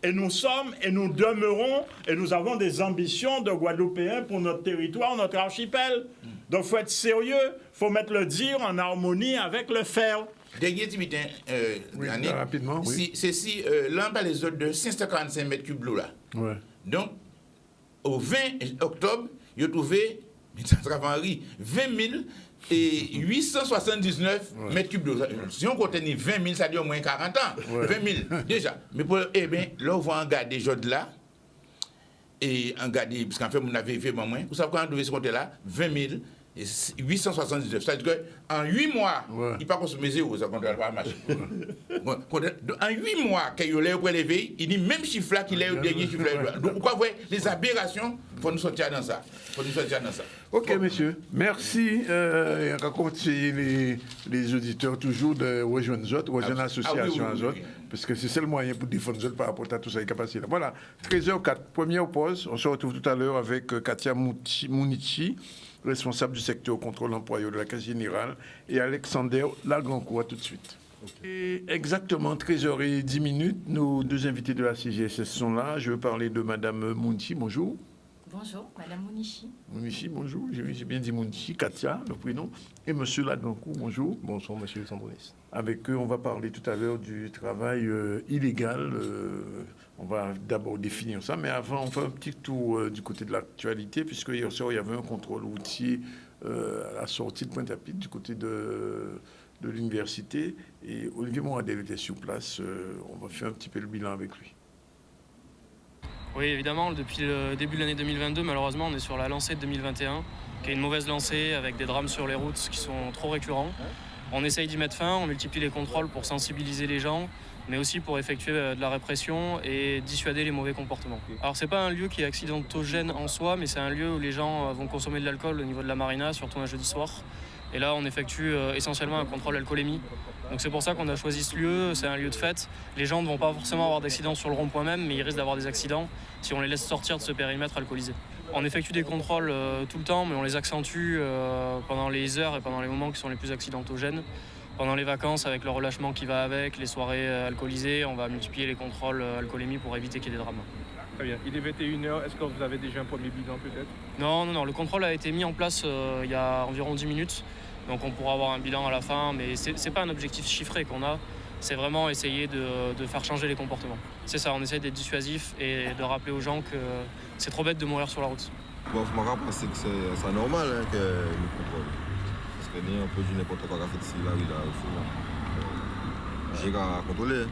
C: et nous sommes, et nous demeurons, et nous avons des ambitions de Guadeloupéens pour notre territoire, notre archipel. Donc, il faut être sérieux, il faut mettre le dire en harmonie avec le faire.
E: Dernier timide,
A: rapidement, oui.
E: C'est si l'un par les autres de 545 mètres cubes l'eau là.
A: Ouais.
E: Donc, au 20 octobre, il a trouvé, mais ça sera Henri, 20 879 mètres cubes d'eau. Si on continue 20 000, ça dit au moins 40 ans.
A: Ouais.
E: 20 000, déjà. Mais pour, eh bien, là, on va en garder les choses là. Et en garder, parce qu'en fait, on avait fait moins. Vous savez quand on devait se compter là, 20 879. C'est-à-dire qu'en 8 mois,
A: ouais.
E: il n'a pas consommé zéro, ça ne pas marcher. Bon, en 8 mois, quand il est prélevé, il dit même chiffre là qu'il est au dernier chiffre là. Donc, pourquoi vous voyez les aberrations, il faut nous sortir dans ça.
A: Ok,
E: bon.
A: messieurs. Merci. Racontez les auditeurs toujours de rejoindre les autres, rejoindre l'association
E: oui,
A: aux autres, parce que c'est le moyen pour défendre les autres par rapport à tout ça, les capacités. Voilà, 13h04, première pause. On se retrouve tout à l'heure avec Katia Mounichi, responsable du secteur contrôle employeur de la Caisse Générale, et Alexander Lagrancourt. Tout de suite. Okay. Et exactement 13h10, nos deux invités de la CGSS sont là. Je veux parler de Madame Mounichi. Bonjour.
F: Bonjour, Madame Mounichi.
A: Mounichi, bonjour. J'ai bien dit Mounichi, Katia, le prénom. Et Monsieur Lagrancourt, bonjour.
G: Bonjour, Monsieur Sandronis.
A: Avec eux, on va parler tout à l'heure du travail illégal. On va d'abord définir ça, mais avant, on fait un petit tour du côté de l'actualité, puisque hier soir, il y avait un contrôle routier à la sortie de Pointe-à-Pitre, du côté de l'université. Et Olivier Moradel était sur place. On va faire un petit peu le bilan avec lui.
H: Oui, évidemment, depuis le début de l'année 2022, malheureusement, on est sur la lancée de 2021, qui est une mauvaise lancée avec des drames sur les routes qui sont trop récurrents. On essaye d'y mettre fin, on multiplie les contrôles pour sensibiliser les gens, mais aussi pour effectuer de la répression et dissuader les mauvais comportements. Alors, c'est pas un lieu qui est accidentogène en soi, mais c'est un lieu où les gens vont consommer de l'alcool au niveau de la marina, surtout un jeudi soir. Et là, on effectue essentiellement un contrôle alcoolémie. Donc c'est pour ça qu'on a choisi ce lieu, c'est un lieu de fête. Les gens ne vont pas forcément avoir d'accidents sur le rond-point même, mais ils risquent d'avoir des accidents si on les laisse sortir de ce périmètre alcoolisé. On effectue des contrôles tout le temps, mais on les accentue pendant les heures et pendant les moments qui sont les plus accidentogènes. Pendant les vacances, avec le relâchement qui va avec, les soirées alcoolisées, on va multiplier les contrôles alcoolémie pour éviter qu'il y ait des drames.
B: Très bien. Il est 21h. Est-ce que vous avez déjà un premier bilan peut-être ?
H: Non. Le contrôle a été mis en place il y a environ 10 minutes. Donc on pourra avoir un bilan à la fin, mais c'est pas un objectif chiffré qu'on a. C'est vraiment essayer de faire changer les comportements. C'est ça, on essaie d'être dissuasif et de rappeler aux gens que c'est trop bête de mourir sur la route.
G: Bon, je me rappelle que c'est normal hein, que le contrôle. Parce que on peut dire n'importe quoi qu'a fait ici, là, il faut j'ai qu'à contrôler.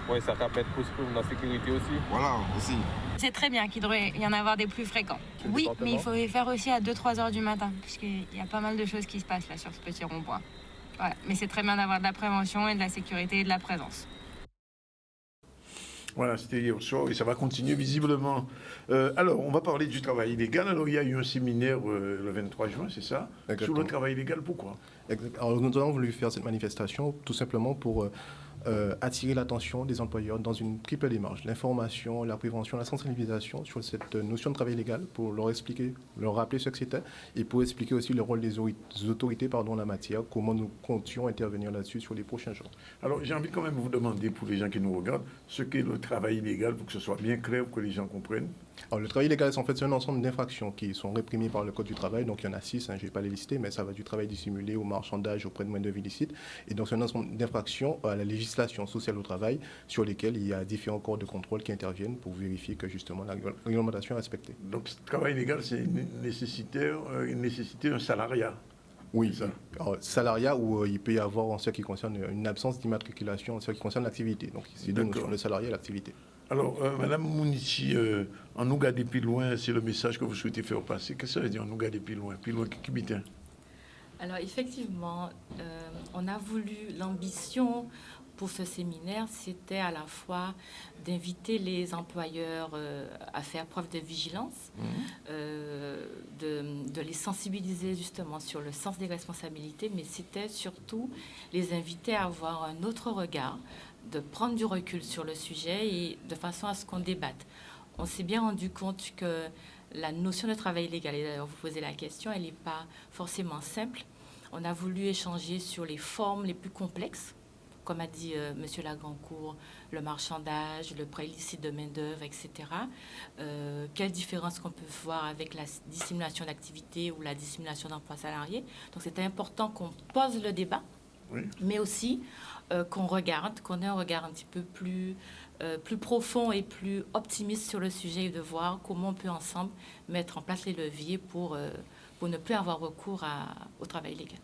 B: Oui, ça peut être possible pour la sécurité aussi.
G: Voilà, aussi.
F: C'est très bien qu'il devrait y en avoir des plus fréquents. Oui, mais il faut les faire aussi à 2-3 heures du matin, puisqu'il y a pas mal de choses qui se passent là sur ce petit rond-point. Voilà. Mais c'est très bien d'avoir de la prévention et de la sécurité et de la présence.
A: Voilà, c'était hier soir et ça va continuer visiblement. Alors, on va parler du travail illégal. Alors, il y a eu un séminaire le 23 juin, c'est ça ?
G: Exactement.
A: Sur le travail illégal, pourquoi ?
G: Alors, nous avons voulu faire cette manifestation tout simplement pour attirer l'attention des employeurs dans une triple démarche. L'information, la prévention, la sensibilisation sur cette notion de travail illégal pour leur expliquer, leur rappeler ce que c'était et pour expliquer aussi le rôle des autorités en la matière, comment nous comptions intervenir là-dessus sur les prochains jours.
A: Alors, j'ai envie quand même de vous demander, pour les gens qui nous regardent, ce qu'est le travail illégal pour que ce soit bien clair, pour que les gens comprennent.
G: Alors, le travail illégal, en fait, c'est un ensemble d'infractions qui sont réprimées par le Code du travail. Donc, il y en a 6, je ne vais pas les lister, mais ça va du travail dissimulé au marchandage auprès de main-d'œuvre illicite. Et donc, c'est un ensemble d'infractions à la législation sociale au travail sur lesquelles il y a différents corps de contrôle qui interviennent pour vérifier que, justement, la réglementation est respectée.
A: Donc, ce travail illégal, c'est nécessiter un salariat.
G: Oui,
A: C'est ça.
G: alors, salariat où il peut y avoir en ce qui concerne une absence d'immatriculation en ce qui concerne l'activité. Donc c'est deux
A: D'accord.
G: notions, le salariat et l'activité.
A: Alors, Madame Mounichi, en nous garder plus loin, c'est le message que vous souhaitez faire passer. Qu'est-ce que ça veut dire en nous garder plus loin qui m'y tient?
I: Alors effectivement, on a voulu, l'ambition pour ce séminaire, c'était à la fois d'inviter les employeurs à faire preuve de vigilance, de les sensibiliser justement sur le sens des responsabilités, mais c'était surtout les inviter à avoir un autre regard, de prendre du recul sur le sujet et de façon à ce qu'on débatte. On s'est bien rendu compte que la notion de travail illégal, et d'ailleurs vous posez la question, elle n'est pas forcément simple. On a voulu échanger sur les formes les plus complexes, comme a dit M. Lagrancourt, le marchandage, le prêt illicite de main-d'œuvre, etc. Quelle différence qu'on peut voir avec la dissimulation d'activité ou la dissimulation d'emploi salarié. Donc c'était important qu'on pose le débat,
A: Oui.
I: mais aussi qu'on regarde, qu'on ait un regard un petit peu plus profond et plus optimiste sur le sujet et de voir comment on peut ensemble mettre en place les leviers pour ne plus avoir recours au travail illégal.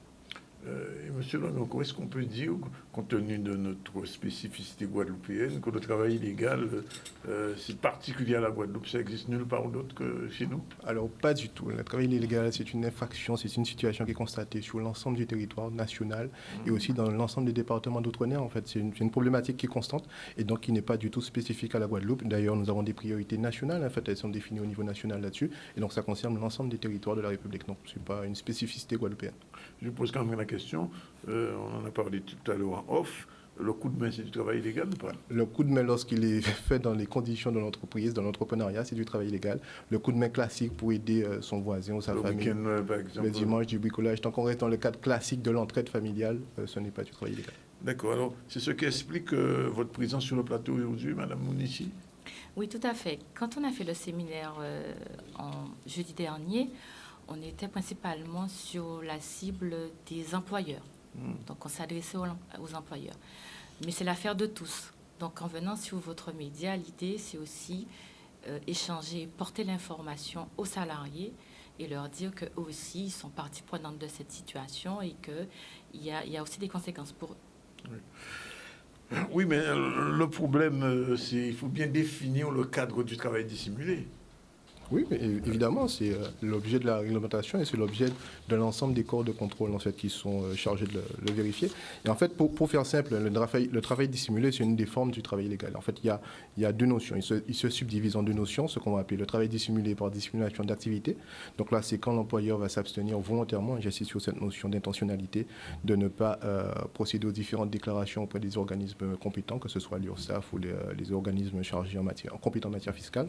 A: Et Monsieur Lonoko, est-ce qu'on peut dire, compte tenu de notre spécificité guadeloupéenne, que le travail illégal, c'est particulier à la Guadeloupe, ça existe nulle part d'autre que chez nous?
G: Alors, pas du tout. Le travail illégal, c'est une infraction, c'est une situation qui est constatée sur l'ensemble du territoire national et aussi dans l'ensemble des départements d'outre-mer. En fait, c'est une problématique qui est constante et donc qui n'est pas du tout spécifique à la Guadeloupe. D'ailleurs, nous avons des priorités nationales. En fait, elles sont définies au niveau national là-dessus et donc ça concerne l'ensemble des territoires de la République. Donc, ce n'est pas une spécificité guadeloupéenne.
A: Je pose quand même la question, on en a parlé tout à l'heure en off, le coup de main, c'est du travail illégal ou pas?
G: Le coup de main, lorsqu'il est fait dans les conditions de l'entreprise, dans l'entrepreneuriat, c'est du travail illégal. Le coup de main classique pour aider son voisin ou sa
A: Le
G: famille,
A: week-end, par exemple.
G: le dimanche, du bricolage, tant qu'on reste dans le cadre classique de l'entraide familiale, ce n'est pas du travail illégal.
A: D'accord, alors c'est ce qui explique votre présence sur le plateau aujourd'hui, Madame Mounichi?
I: Oui, tout à fait. Quand on a fait le séminaire en jeudi dernier, on était principalement sur la cible des employeurs. Donc, on s'adressait aux employeurs. Mais c'est l'affaire de tous. Donc, en venant sur votre média, l'idée, c'est aussi échanger, porter l'information aux salariés et leur dire qu'eux aussi, ils sont partie prenante de cette situation et qu'il y a aussi des conséquences pour eux.
A: Oui. Oui, mais le problème, c'est qu'il faut bien définir le cadre du travail dissimulé.
G: Oui, mais évidemment, c'est l'objet de la réglementation et c'est l'objet de l'ensemble des corps de contrôle en fait, qui sont chargés de le vérifier. Et en fait, pour faire simple, le travail dissimulé, c'est une des formes du travail illégal. En fait, il y a deux notions. Il se subdivise en deux notions, ce qu'on va appeler le travail dissimulé par dissimulation d'activité. Donc là, c'est quand l'employeur va s'abstenir volontairement, j'insiste sur cette notion d'intentionnalité, de ne pas procéder aux différentes déclarations auprès des organismes compétents, que ce soit l'URSSAF ou les organismes chargés compétents en matière fiscale.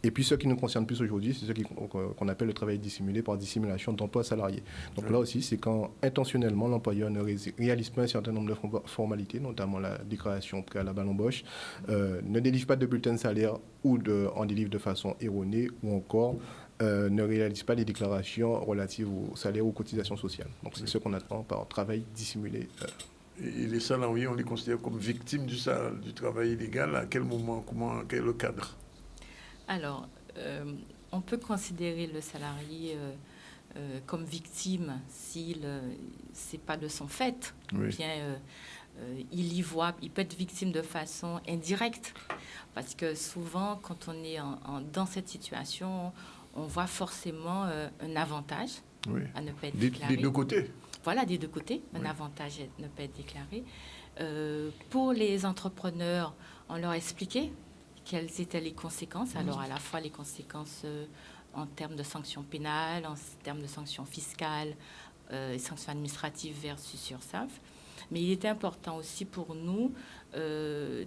G: Et puis, ce qui nous concerne plus aujourd'hui, c'est ce qu'on appelle le travail dissimulé par dissimulation d'emploi salarié. Donc là aussi, c'est quand intentionnellement l'employeur ne réalise pas un certain nombre de formalités, notamment la déclaration préalable à l'embauche, ne délivre pas de bulletin de salaire ou en délivre de façon erronée ou encore ne réalise pas les déclarations relatives au salaire ou aux cotisations sociales. Donc c'est ce qu'on attend par travail dissimulé.
A: Et les salariés, on les considère comme victimes du travail illégal. À quel moment, quel est le cadre?
I: Alors, on peut considérer le salarié comme victime s'il c'est pas de son fait.
A: Oui.
I: Bien, il peut être victime de façon indirecte, parce que souvent, quand on est dans cette situation, on voit forcément un avantage à ne pas être déclaré.
A: Des deux côtés.
I: Voilà, des deux côtés, un avantage à ne pas être déclaré. Pour les entrepreneurs, on leur expliquait quelles étaient les conséquences. Alors, à la fois les conséquences en termes de sanctions pénales, en termes de sanctions fiscales, et sanctions administratives versus URSSAF. Mais il était important aussi pour nous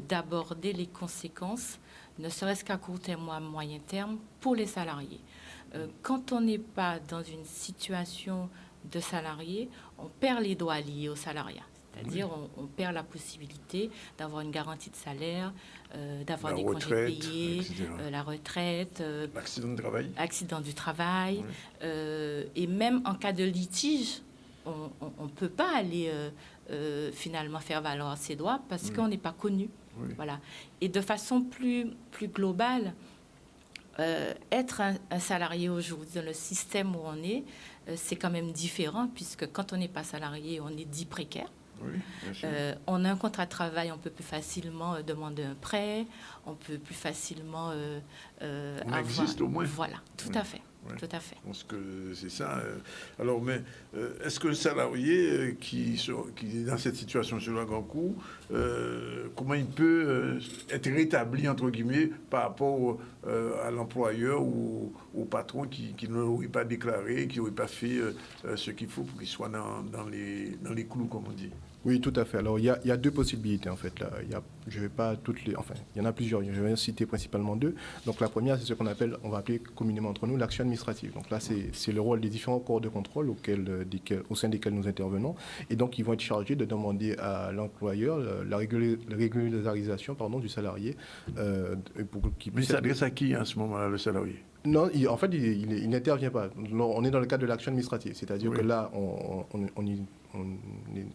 I: d'aborder les conséquences, ne serait-ce qu'à court terme ou à moyen terme, pour les salariés. Quand on n'est pas dans une situation de salarié, on perd les droits liés au salariat. C'est-à-dire on perd la possibilité d'avoir une garantie de salaire, d'avoir des congés payés, la retraite, l'accident du travail. Et même en cas de litige, on ne peut pas aller finalement faire valoir ses droits parce qu'on n'est pas connu. Voilà. Et de façon plus globale, être un salarié aujourd'hui dans le système où on est, c'est quand même différent, puisque quand on n'est pas salarié, on est dit précaire.
A: Oui, bien sûr.
I: On a un contrat de travail, on peut plus facilement demander un prêt, on peut plus facilement
A: On existe au moins.
I: Voilà, tout
A: Oui.
I: à fait.
A: Ouais.
I: Tout à fait.
A: Je pense que c'est ça. Alors, mais est-ce que le salarié qui est dans cette situation sur le grand coup, comment il peut être rétabli, entre guillemets, par rapport à l'employeur ou au patron qui ne l'aurait pas déclaré, qui n'aurait pas fait ce qu'il faut pour qu'il soit dans les clous, comme on dit?
G: Oui, tout à fait. Alors, il y a deux possibilités, en fait. Là. Je vais pas toutes les... Enfin, il y en a plusieurs. Je vais citer principalement deux. Donc, la première, c'est ce qu'on appelle, on va appeler communément entre nous, l'action administrative. Donc là, c'est le rôle des différents corps de contrôle au sein desquels nous intervenons. Et donc, ils vont être chargés de demander à l'employeur la régularisation du salarié.
A: Mais il s'adresse à qui, à ce moment-là, le salarié?
G: Non, en fait, il n'intervient pas. On est dans le cadre de l'action administrative. C'est-à-dire
A: Oui.
G: que là,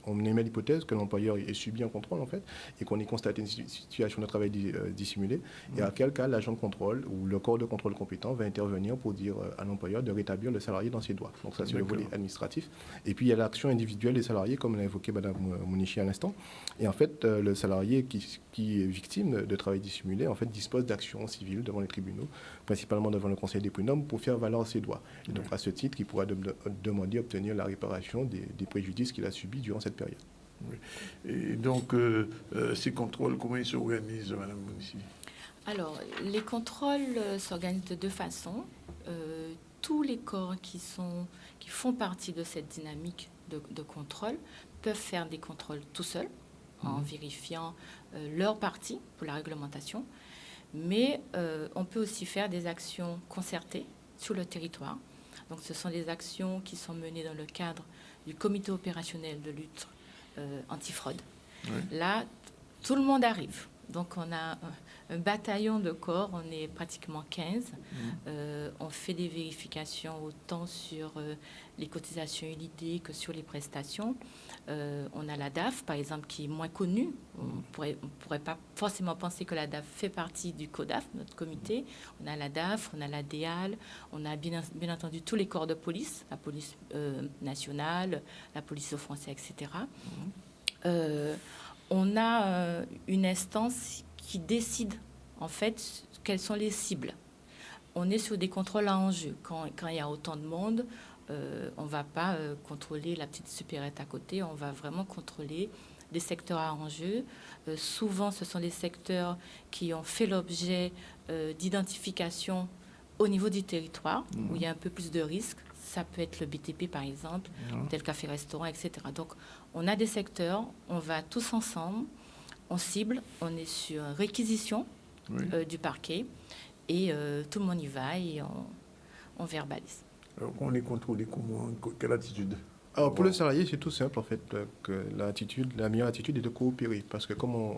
G: on émet l'hypothèse que l'employeur ait subi un contrôle, en fait, et qu'on ait constaté une situation de travail dissimulée. Et à quel cas, l'agent de contrôle ou le corps de contrôle compétent va intervenir pour dire à l'employeur de rétablir le salarié dans ses droits. Donc ça, c'est le volet administratif. Et puis, il y a l'action individuelle des salariés, comme l'a évoqué Mme Mounichi à l'instant. Et en fait, le salarié qui est victime de travail dissimulé, en fait, dispose d'actions civiles devant les tribunaux, principalement devant le Conseil des prud'hommes, pour faire valoir ses droits. Et donc, à ce titre, il pourra demander à obtenir la réparation des préjudices qu'il a subis durant cette période.
A: Oui. Et donc, ces contrôles, comment ils s'organisent, Mme Mounichi?
I: Alors, les contrôles s'organisent de deux façons. Tous les corps qui font partie de cette dynamique de contrôle peuvent faire des contrôles tout seuls, en vérifiant leur partie pour la réglementation. Mais on peut aussi faire des actions concertées sur le territoire. Donc, ce sont des actions qui sont menées dans le cadre du comité opérationnel de lutte antifraude. Oui. Là, tout le monde arrive. Donc, on a un bataillon de corps, on est pratiquement 15. On fait des vérifications autant sur les cotisations ULID que sur les prestations. On a la DAF, par exemple, qui est moins connue. On ne pourrait pas forcément penser que la DAF fait partie du CODAF, notre comité. On a la DAF, on a la DEAL, on a bien entendu tous les corps de police, la police nationale, la police aux frontières, etc. On a une instance qui décide, en fait, quelles sont les cibles. On est sur des contrôles à enjeu. Quand il y a autant de monde, on ne va pas contrôler la petite supérette à côté, on va vraiment contrôler des secteurs à enjeu. Souvent, ce sont des secteurs qui ont fait l'objet d'identification au niveau du territoire, où il y a un peu plus de risques. Ça peut être le BTP, par exemple, tel café-restaurant, etc. Donc, on a des secteurs, on va tous ensemble, on cible, on est sur réquisition du parquet, et tout le monde y va et on verbalise.
A: Alors, on est contrôlé comment? Quelle attitude?
G: Alors, pour le salarié, c'est tout simple, en fait, que la meilleure attitude est de coopérer. Parce que, comme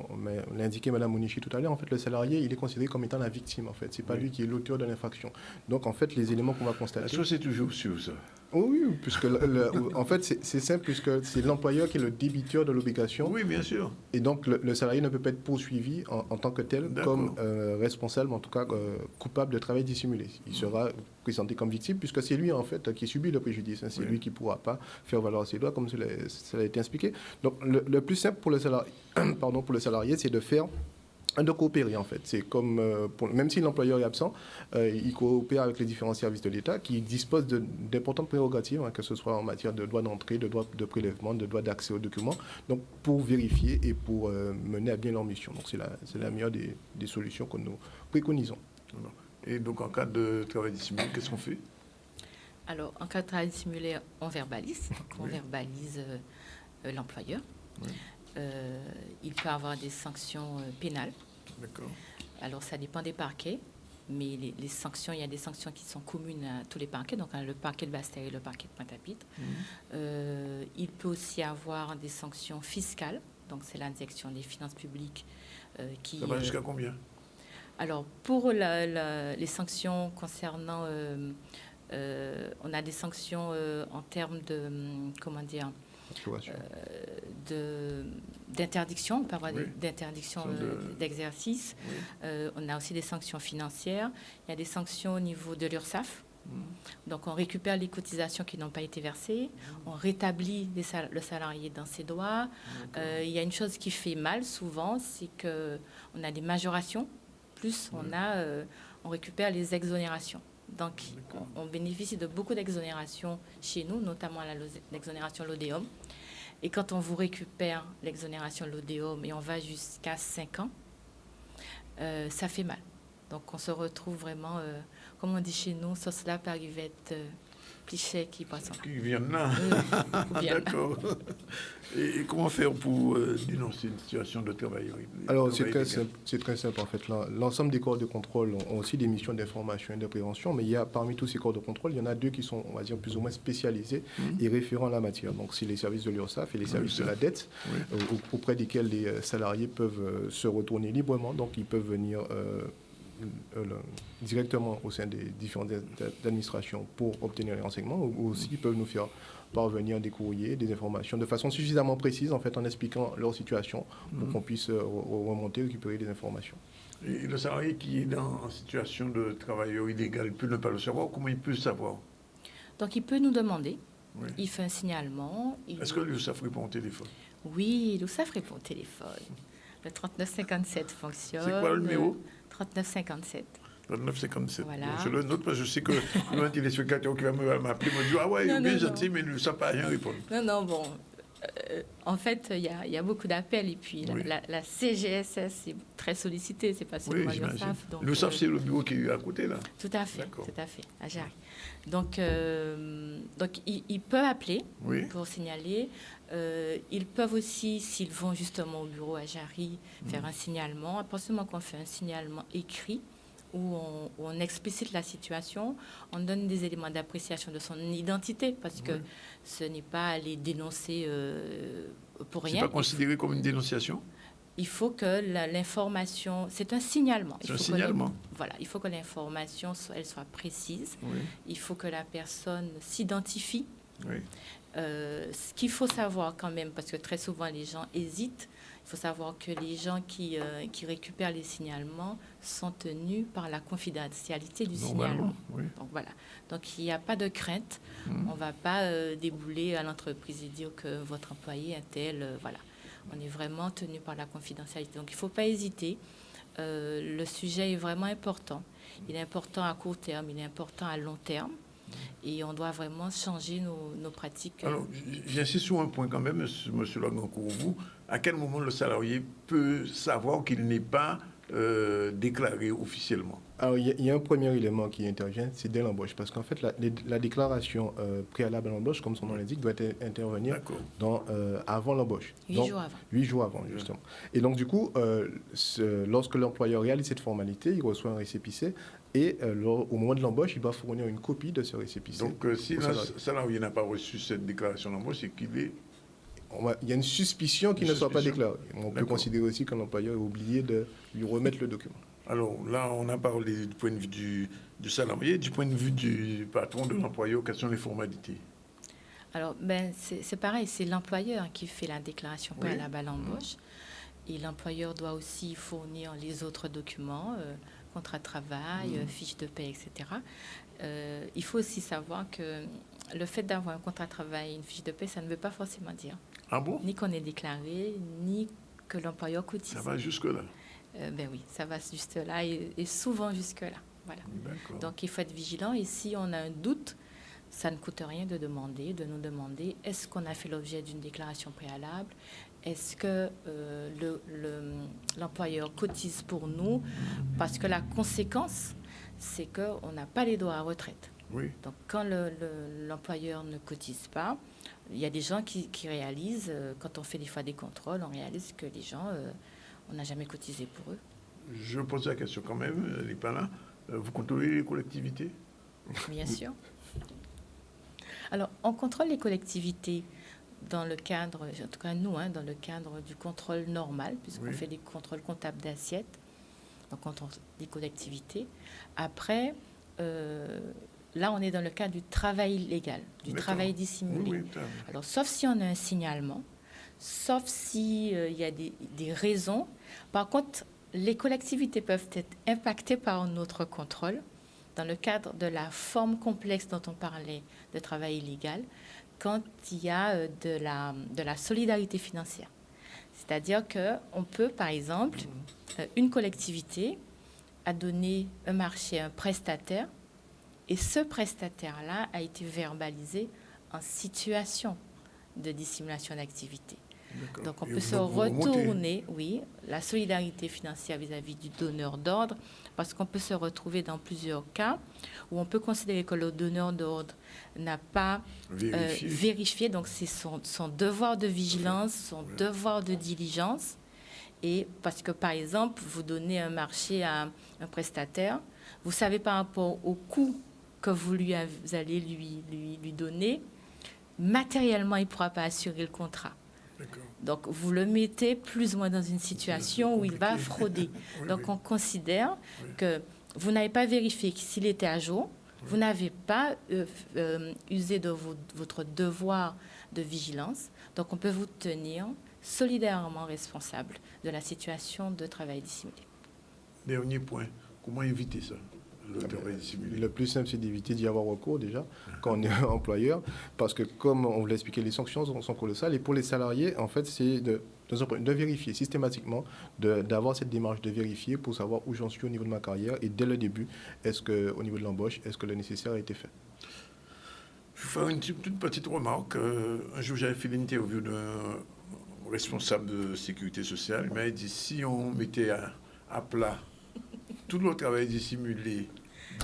G: l'a indiqué Mme Mounichi tout à l'heure, en fait, le salarié, il est considéré comme étant la victime, en fait. Ce n'est pas lui qui est l'auteur de l'infraction. Donc, en fait, les éléments qu'on va constater...
A: Est-ce que c'est toujours sûr, ça?
G: Oh oui, puisque en fait, c'est simple, puisque c'est l'employeur qui est le débiteur de l'obligation.
A: Oui, bien sûr.
G: Et donc, le salarié ne peut pas être poursuivi en tant que tel comme responsable, en tout cas coupable de travail dissimulé. Il sera présenté comme victime, puisque c'est lui, en fait, qui subit le préjudice. Hein. C'est lui qui ne pourra pas faire valoir ses droits, comme cela a été expliqué. Donc, le plus simple pour le salarié, c'est de faire... de coopérer, en fait. C'est comme, même si l'employeur est absent, il coopère avec les différents services de l'État qui disposent d'importantes prérogatives, hein, que ce soit en matière de droit d'entrée, de droit de prélèvement, de droit d'accès aux documents, donc pour vérifier et pour mener à bien leur mission. Donc c'est la meilleure des solutions que nous préconisons.
A: Et donc en cas de travail dissimulé, qu'est-ce qu'on fait?
I: Alors, en cas de travail dissimulé, on verbalise. Donc, on verbalise l'employeur. Oui. Il peut avoir des sanctions pénales. D'accord. Alors, ça dépend des parquets, mais les sanctions, il y a des sanctions qui sont communes à tous les parquets, donc le parquet de Basse-Terre et le parquet de Pointe-à-Pitre. Il peut aussi avoir des sanctions fiscales, donc c'est la direction des finances publiques qui...
A: Ça va jusqu'à combien?
I: Alors, pour les sanctions concernant... on a des sanctions en termes de... comment dire? d'interdiction, on peut avoir
A: Oui.
I: d'interdiction d'exercice.
A: Oui.
I: On a aussi des sanctions financières. Il y a des sanctions au niveau de l'URSSAF. Donc, on récupère les cotisations qui n'ont pas été versées, on rétablit le salarié dans ses droits. Il y a une chose qui fait mal souvent, c'est qu'on a des majorations, plus on récupère les exonérations. Donc, on bénéficie de beaucoup d'exonérations chez nous, notamment l'exonération LODEOM. Et quand on vous récupère l'exonération LODEOM et on va jusqu'à 5 ans, ça fait mal. Donc, on se retrouve vraiment, comme on dit chez nous, sauce là, parivette, cliché qui passe.
A: Qui viennent là. D'accord. Et comment faire pour dénoncer une situation de travail?
G: Alors, c'est très simple, en fait. L'ensemble des corps de contrôle ont aussi des missions d'information et de prévention, mais il y a, parmi tous ces corps de contrôle, il y en a 2 qui sont, on va dire, plus ou moins spécialisés et référents en la matière. Donc, c'est les services de l'URSSAF et les services de la dette, auprès desquels les salariés peuvent se retourner librement. Donc, ils peuvent venir directement au sein des différentes administrations pour obtenir les renseignements, ou aussi ils peuvent nous faire parvenir des courriers, des informations de façon suffisamment précise, en fait, en expliquant leur situation pour qu'on puisse remonter, récupérer des informations.
A: Et le salarié qui est en situation de travailleur illégal, il peut ne pas le savoir. Comment il peut le savoir?
I: Donc, il peut nous demander.
A: Oui.
I: Il fait un signalement.
A: Est-ce que l'URSSAF répond au téléphone?
I: Oui, l'URSSAF répond au téléphone. Le 3957 fonctionne.
A: C'est quoi le numéro?
I: 3957.
A: 3957.
I: Voilà.
A: Bon, je le note parce que je sais que un téléspectateur qui va m'appeler me dit: ah ouais, bien gentil, mais l'URSSAF n'a rien répondre.
I: Non, bon. En fait, il y a beaucoup d'appels et puis la CGSS est très sollicitée, c'est pas seulement l'URSSAF.
A: L'URSSAF, c'est le bureau qui est à côté, là.
I: Tout à fait, à Jarry. Donc il peut appeler pour signaler. Ils peuvent aussi, s'ils vont justement au bureau à Jarry, faire un signalement. À partir du moment qu'on fait un signalement écrit, où on explicite la situation, on donne des éléments d'appréciation de son identité, parce que ce n'est pas aller dénoncer pour rien.
A: C'est pas considéré comme une dénonciation?
I: Il faut que l'information... C'est un signalement.
A: C'est un signalement.
I: Voilà, il faut que l'information elle soit précise.
A: Oui.
I: Il faut que la personne s'identifie.
A: Oui.
I: Ce qu'il faut savoir quand même, parce que très souvent les gens hésitent, il faut savoir que les gens qui récupèrent les signalements sont tenus par la confidentialité du signalement.
A: Oui.
I: Donc voilà. Donc il n'y a pas de crainte. On ne va pas débouler à l'entreprise et dire que votre employé est tel. Voilà. On est vraiment tenu par la confidentialité. Donc il ne faut pas hésiter. Le sujet est vraiment important. Il est important à court terme, il est important à long terme. Et on doit vraiment changer nos pratiques.
A: Alors, j'insiste sur un point quand même, M. Lagancourt. Vous, à quel moment le salarié peut savoir qu'il n'est pas déclaré officiellement?
G: Alors, il y a un premier élément qui intervient, c'est dès l'embauche. Parce qu'en fait, la déclaration préalable à l'embauche, comme son nom l'indique, doit intervenir avant l'embauche.
I: 8 jours avant.
G: 8 jours avant, justement. Et donc, du coup, lorsque l'employeur réalise cette formalité, il reçoit un récépissé. Et au moment de l'embauche, il doit fournir une copie de ce récépissé.
A: Donc, si le salarié n'a pas reçu cette déclaration d'embauche, c'est qu'il est...
G: Il y a une suspicion qu'il ne soit pas déclaré. On peut considérer aussi que l'employeur a oublié de lui remettre le document.
A: Alors là, on a parlé du point de vue du salarié, du point de vue du patron, de l'employeur. Quelles sont les formalités?
I: Alors, c'est pareil, c'est l'employeur qui fait la déclaration préalable à l'embauche. Et l'employeur doit aussi fournir les autres documents, contrat de travail, fiche de paie, etc. Il faut aussi savoir que le fait d'avoir un contrat de travail et une fiche de paie, ça ne veut pas forcément dire ni qu'on est déclaré, ni que l'employeur cotise.
A: Ça va jusque-là?
I: Ben oui, ça va jusque-là et souvent jusque-là. Voilà. Donc, il faut être vigilant. Et si on a un doute, ça ne coûte rien de nous demander est-ce qu'on a fait l'objet d'une déclaration préalable? Est-ce que l'employeur cotise pour nous? Parce que la conséquence, c'est qu'on n'a pas les droits à retraite.
A: Oui.
I: Donc, quand l'employeur ne cotise pas, il y a des gens qui réalisent, quand on fait des fois des contrôles, on réalise que les gens, on n'a jamais cotisé pour eux.
A: Je pose la question quand même, elle n'est pas là. Vous contrôlez les collectivités?
I: Bien sûr. Alors, on contrôle les collectivités dans le cadre, en tout cas nous, dans le cadre du contrôle normal, puisqu'on fait des contrôles comptables d'assiettes, donc on contrôle les collectivités. Après, là, on est dans le cas du travail illégal, du
A: D'accord.
I: travail dissimulé.
A: Oui, oui,
I: Alors, sauf si on a un signalement, sauf s'il y a des raisons. Par contre, les collectivités peuvent être impactées par notre contrôle dans le cadre de la forme complexe dont on parlait de travail illégal, quand il y a de la solidarité financière. C'est-à-dire qu'on peut, par exemple, une collectivité a donné un marché à un prestataire et ce prestataire-là a été verbalisé en situation de dissimulation d'activité. Donc on peut se retourner, oui, la solidarité financière vis-à-vis du donneur d'ordre, parce qu'on peut se retrouver dans plusieurs cas où on peut considérer que le donneur d'ordre n'a pas vérifié, donc c'est son devoir de vigilance, son devoir de diligence. Et parce que, par exemple, vous donnez un marché à un prestataire, vous savez par rapport au coût que vous allez lui donner, matériellement, il ne pourra pas assurer le contrat. Donc, vous le mettez plus ou moins dans une situation où il va frauder. Donc, on considère que vous n'avez pas vérifié s'il était à jour, vous n'avez pas usé de votre devoir de vigilance. Donc, on peut vous tenir solidairement responsable de la situation de travail dissimulé.
A: Dernier point, comment éviter ça, le travail dissimulé?
G: Le plus simple, c'est d'éviter d'y avoir recours déjà, quand on est employeur, parce que comme on vous l'a expliqué, les sanctions sont colossales. Et pour les salariés, en fait, c'est de vérifier systématiquement, d'avoir cette démarche de vérifier pour savoir où j'en suis au niveau de ma carrière. Et dès le début, au niveau de l'embauche, est-ce que le nécessaire a été fait?
A: Je vais faire une petite remarque. Un jour, j'avais fait l'interview d'un responsable de sécurité sociale. Il m'a dit, si on mettait à plat tout le travail dissimulé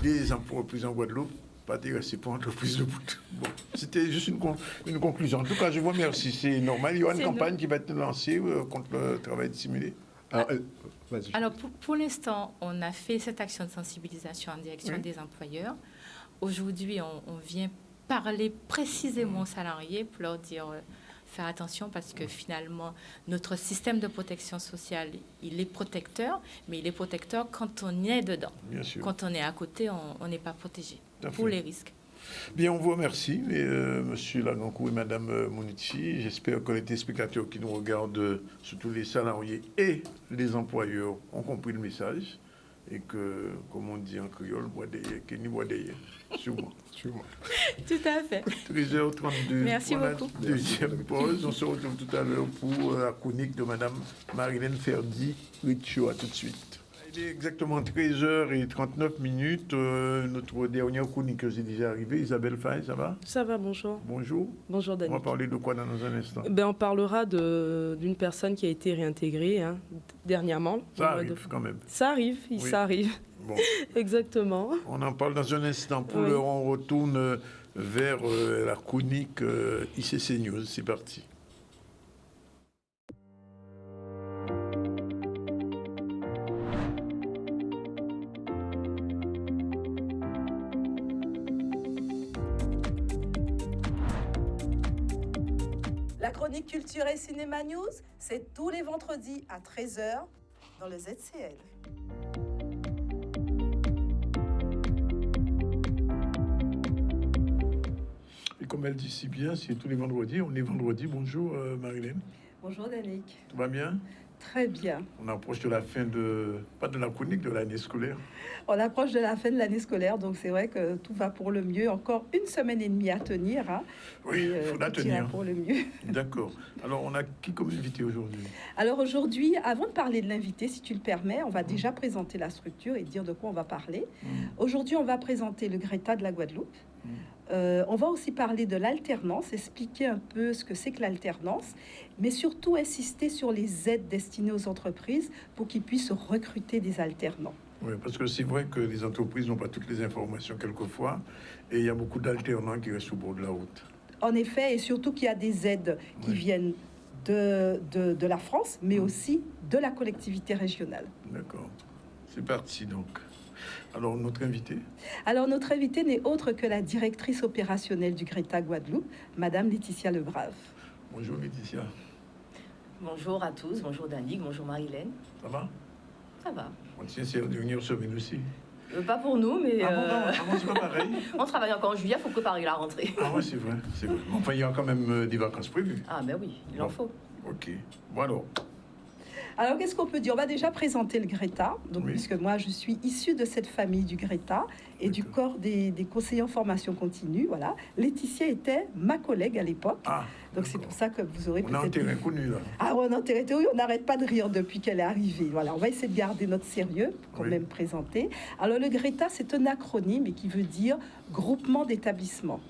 A: des entreprises en Guadeloupe, pas intéressé pour entreprise de bout. Bon, c'était juste une conclusion. En tout cas, je vous remercie. C'est normal. Il y aura une campagne qui va être lancée contre le travail dissimulé.
I: Alors pour l'instant, on a fait cette action de sensibilisation en direction des employeurs. Aujourd'hui, on vient parler précisément aux salariés pour leur dire faire attention parce que finalement, notre système de protection sociale, il est protecteur, mais il est protecteur quand on est dedans.
A: Bien sûr.
I: Quand on est à côté, on n'est pas protégé pour les risques.
A: Bien, on vous remercie, Monsieur Lagancourt et Madame Mounichi. J'espère que les téléspectateurs qui nous regardent, surtout les salariés et les employeurs, ont compris le message et que, comme on dit en créole, bois derrière, sûrement.
I: Tout à fait.
A: 13h32.
I: Merci
A: pour
I: beaucoup.
A: La deuxième pause. On se retrouve tout à l'heure pour la chronique de Madame Marilène Ferdi-Richo. À tout de suite. Il est exactement 13h39. Notre dernière chroniqueuse est déjà arrivée. Isabelle Faye, ça va?
J: Ça va, bonjour.
A: Bonjour.
J: Bonjour, Daniel.
A: On va parler de quoi dans un instant?
J: On parlera d'une personne qui a été réintégrée dernièrement.
A: Ça arrive quand même.
J: Ça arrive, ça arrive.
A: Bon.
J: Exactement.
A: On en parle dans un instant. Pour l'heure, on retourne vers la chronique ICC News. C'est parti.
K: La chronique Culture et Cinéma News, c'est tous les vendredis à 13h dans le ZCL.
A: Et comme elle dit si bien, c'est tous les vendredis. On est vendredi. Bonjour Marilène.
K: Bonjour Danick.
A: Tout va bien?
K: Très bien.
A: On approche de la fin pas de la chronique, de l'année scolaire.
K: On approche de la fin de l'année scolaire, donc c'est vrai que tout va pour le mieux. Encore 1 semaine et demie à tenir. Hein.
A: Oui, il faut la tenir.
K: Pour le mieux.
A: D'accord. Alors, on a qui comme invité aujourd'hui?
K: Alors aujourd'hui, avant de parler de l'invité, si tu le permets, on va déjà présenter la structure et dire de quoi on va parler. Aujourd'hui, on va présenter le GRETA de la Guadeloupe. On va aussi parler de l'alternance, expliquer un peu ce que c'est que l'alternance, mais surtout insister sur les aides destinées aux entreprises pour qu'ils puissent recruter des alternants.
A: Oui, parce que c'est vrai que les entreprises n'ont pas toutes les informations quelquefois, et il y a beaucoup d'alternants qui restent au bord de la route.
K: En effet, et surtout qu'il y a des aides qui viennent de la France, mais aussi de la collectivité régionale.
A: D'accord. C'est parti donc. Alors, notre invité?
K: Alors, notre invité n'est autre que la directrice opérationnelle du GRETA Guadeloupe, Madame Laetitia Lebrave.
A: Bonjour Laetitia.
L: Bonjour à tous, bonjour Danick, bonjour Marilène.
A: Ça va?
L: Ça va.
A: On tient c'est la dernière semaine aussi.
L: Pas pour nous, mais
A: c'est pas pareil.
L: on travaille encore en juillet, il faut préparer la rentrée.
A: Ah ouais, c'est vrai. Enfin, il y a quand même des vacances prévues.
L: Ah ben oui, il en faut.
A: Ok. Bon
K: Alors, qu'est-ce qu'on peut dire? On va déjà présenter le Greta, donc, puisque moi, je suis issue de cette famille du Greta et du corps des conseillers en formation continue. Voilà. Laetitia était ma collègue à l'époque. Donc, c'est pour ça que vous aurez
A: peut-être... On a un terrain connu, là.
K: Ah, on a un terrain connu. On n'arrête pas de rire depuis qu'elle est arrivée. Voilà. On va essayer de garder notre sérieux pour quand même présenter. Alors, le Greta, c'est un acronyme et qui veut dire groupement d'établissements.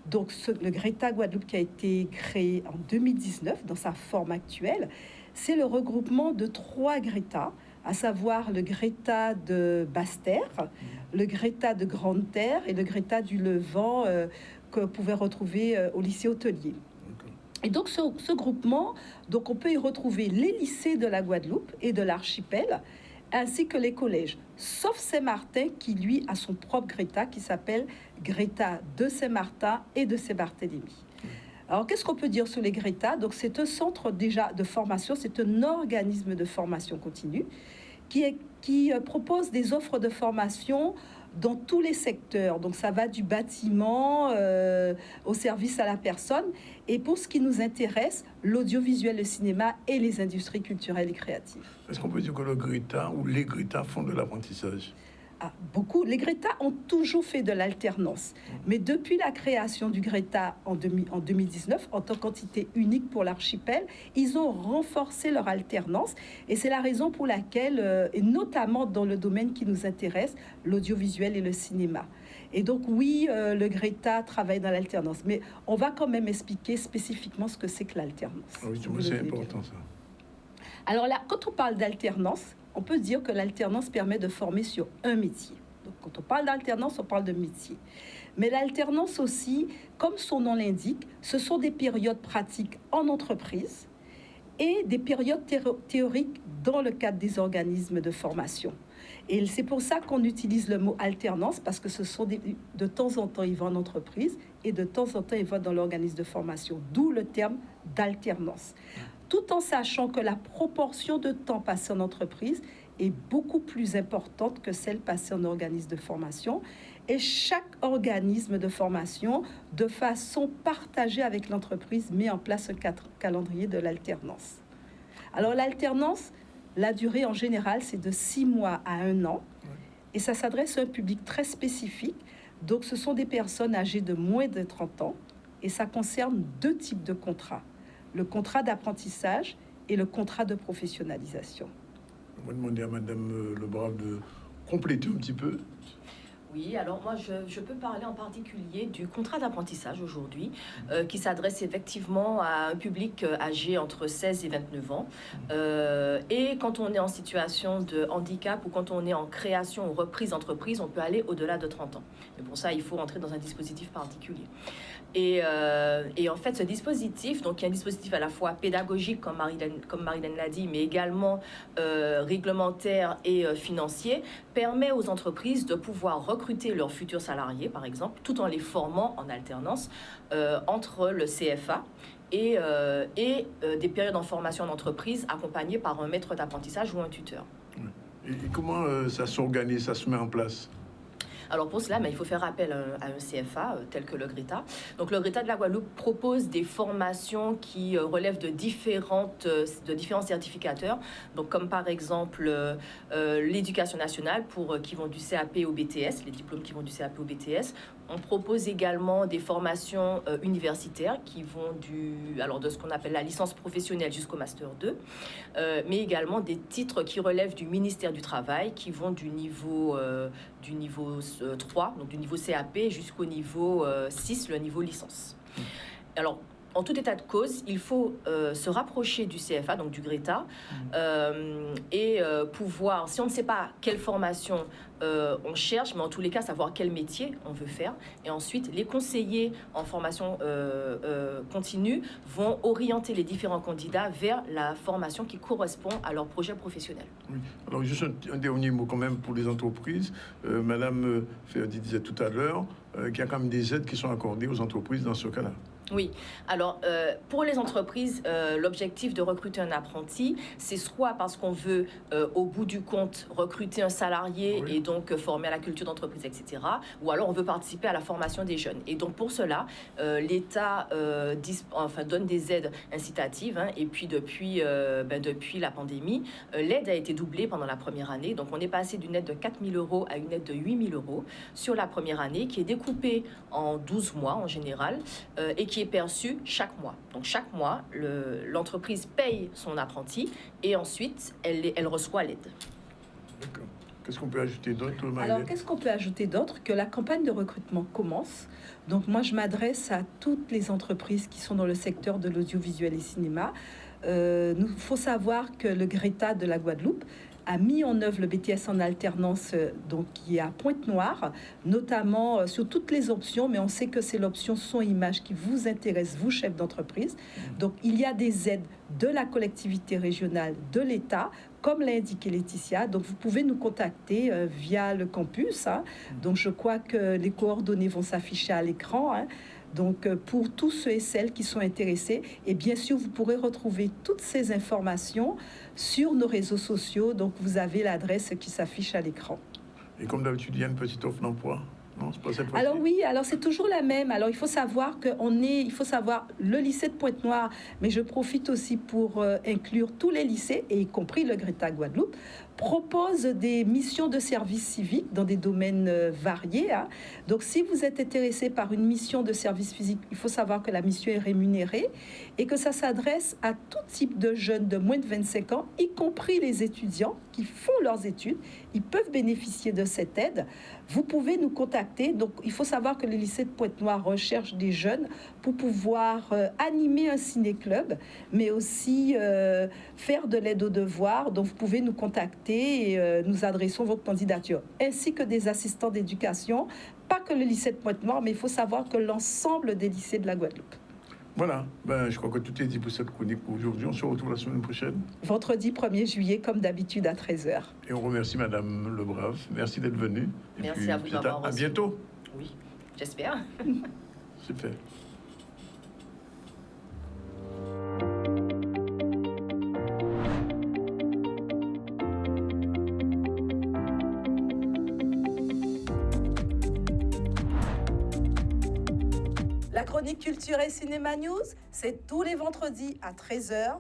K: Donc, le Greta Guadeloupe qui a été créé en 2019 dans sa forme actuelle, c'est le regroupement de 3 Greta, à savoir le Greta de Basse-Terre, le Greta de Grande-Terre et le Greta du Levant que vous pouvez retrouver au lycée hôtelier. Et donc ce groupement, donc on peut y retrouver les lycées de la Guadeloupe et de l'archipel, ainsi que les collèges, sauf Saint-Martin qui, lui, a son propre Greta qui s'appelle Greta de Saint-Martin et de Saint-Barthélemy. Alors, qu'est-ce qu'on peut dire sur les Greta? Donc, c'est un centre déjà de formation, c'est un organisme de formation continue qui propose des offres de formation dans tous les secteurs. Donc, ça va du bâtiment au service à la personne. Et pour ce qui nous intéresse, l'audiovisuel, le cinéma et les industries culturelles et créatives.
A: Est-ce qu'on peut dire que le Greta ou les Greta font de l'apprentissage?
K: Beaucoup. Les Greta ont toujours fait de l'alternance. Mais depuis la création du Greta en 2019, en tant qu'entité unique pour l'archipel, ils ont renforcé leur alternance. Et c'est la raison pour laquelle, et notamment dans le domaine qui nous intéresse, l'audiovisuel et le cinéma. Et donc, oui, le Greta travaille dans l'alternance. Mais on va quand même expliquer spécifiquement ce que c'est que l'alternance.
A: Oui, c'est important, ça.
K: Alors là, quand on parle d'alternance, on peut dire que l'alternance permet de former sur un métier. Donc, quand on parle d'alternance, on parle de métier. Mais l'alternance aussi, comme son nom l'indique, ce sont des périodes pratiques en entreprise et des périodes théoriques dans le cadre des organismes de formation. Et c'est pour ça qu'on utilise le mot alternance, parce que ce sont de temps en temps, ils vont en entreprise et de temps en temps, ils vont dans l'organisme de formation, d'où le terme d'alternance. Tout en sachant que la proportion de temps passé en entreprise est beaucoup plus importante que celle passée en organisme de formation. Et chaque organisme de formation, de façon partagée avec l'entreprise, met en place un calendrier de l'alternance. Alors l'alternance, la durée en général, c'est de 6 mois à 1 an. Et ça s'adresse à un public très spécifique. Donc ce sont des personnes âgées de moins de 30 ans. Et ça concerne 2 types de contrats. Le contrat d'apprentissage et le contrat de professionnalisation.
A: On va demander à Madame Lebrave de compléter un petit peu.
L: Oui, alors moi, je peux parler en particulier du contrat d'apprentissage aujourd'hui, qui s'adresse effectivement à un public âgé entre 16 et 29 ans. Et quand on est en situation de handicap ou quand on est en création ou reprise d'entreprise, on peut aller au-delà de 30 ans. Mais pour ça, il faut rentrer dans un dispositif particulier. Et en fait, ce dispositif, donc il y a un dispositif à la fois pédagogique, comme Marilène l'a dit, mais également réglementaire et financier, permet aux entreprises de pouvoir recruter leurs futurs salariés, par exemple, tout en les formant en alternance entre le CFA et des périodes en formation en entreprise accompagnées par un maître d'apprentissage ou un tuteur.
A: Et comment ça s'organise, ça se met en place ?
L: Alors pour cela, il faut faire appel à un CFA tel que le Greta. Donc le Greta de la Guadeloupe propose des formations qui relèvent de différents certificateurs. Donc comme par exemple l'éducation nationale qui vont du CAP au BTS, les diplômes qui vont du CAP au BTS. On propose également des formations universitaires qui vont de ce qu'on appelle la licence professionnelle jusqu'au Master 2, mais également des titres qui relèvent du ministère du Travail, qui vont du niveau 3, donc du niveau CAP jusqu'au niveau 6, le niveau licence. Alors, en tout état de cause, il faut se rapprocher du CFA, donc du Greta, et pouvoir, si on ne sait pas quelle formation on cherche, mais en tous les cas, savoir quel métier on veut faire. Et ensuite, les conseillers en formation continue vont orienter les différents candidats vers la formation qui correspond à leur projet professionnel.
A: Oui. Alors, juste un dernier mot quand même pour les entreprises. Madame Ferdi disait tout à l'heure qu'il y a quand même des aides qui sont accordées aux entreprises dans ce cas-là.
L: Oui, alors pour les entreprises, l'objectif de recruter un apprenti, c'est soit parce qu'on veut, au bout du compte, recruter un salarié et donc former à la culture d'entreprise, etc. Ou alors on veut participer à la formation des jeunes. Et donc pour cela, l'État donne des aides incitatives. Hein, et puis depuis la pandémie, l'aide a été doublée pendant la première année. Donc on est passé d'une aide de 4 000 € à une aide de 8 000 € sur la première année, qui est découpée en 12 mois en général, et qui est perçue chaque mois. Donc chaque mois, l'entreprise paye son apprenti et ensuite elle reçoit l'aide.
A: D'accord. Qu'est-ce qu'on peut ajouter d'autre,
K: Marie-Hélène? Alors, qu'est-ce qu'on peut ajouter d'autre? Que la campagne de recrutement commence. Donc moi, je m'adresse à toutes les entreprises qui sont dans le secteur de l'audiovisuel et cinéma. Il faut savoir que le Greta de la Guadeloupe a mis en œuvre le BTS en alternance, donc qui est à Pointe-Noire, notamment sur toutes les options, mais on sait que c'est l'option son-image qui vous intéresse, vous, chef d'entreprise. Donc, il y a des aides de la collectivité régionale, de l'État, comme l'a indiqué Laetitia. Donc, vous pouvez nous contacter via le campus. Hein. Donc, je crois que les coordonnées vont s'afficher à l'écran. Hein. Donc, pour tous ceux et celles qui sont intéressés, et bien sûr, vous pourrez retrouver toutes ces informations sur nos réseaux sociaux. Donc, vous avez l'adresse qui s'affiche à l'écran.
A: Et comme d'habitude, il y a une petite offre d'emploi. Non, c'est pas cette fois-ci.
K: Alors oui, alors c'est toujours la même. Alors il faut savoir le lycée de Pointe-Noire, mais je profite aussi pour inclure tous les lycées, et y compris le Greta Guadeloupe, propose des missions de service civique dans des domaines variés. Hein. Donc, si vous êtes intéressé par une mission de service civique, il faut savoir que la mission est rémunérée et que ça s'adresse à tout type de jeunes de moins de 25 ans, y compris les étudiants qui font leurs études. Ils peuvent bénéficier de cette aide. Vous pouvez nous contacter. Donc, il faut savoir que le lycée de Pointe-Noire recherche des jeunes pour pouvoir animer un ciné-club, mais aussi faire de l'aide aux devoirs. Donc, vous pouvez nous contacter et nous adressons votre candidature, ainsi que des assistants d'éducation, pas que le lycée de Pointe-Noire, mais il faut savoir que l'ensemble des lycées de la Guadeloupe.
A: Voilà, je crois que tout est dit pour cette chronique pour aujourd'hui. On se retrouve la semaine prochaine.
K: Vendredi 1er juillet, comme d'habitude, à 13h.
A: Et on remercie Madame Lebrave. Merci d'être venue.
L: Merci à vous d'avoir reçu.
A: À bientôt.
L: Oui, j'espère.
A: Super.
K: La chronique Culture et Cinéma News, c'est tous les vendredis à 13h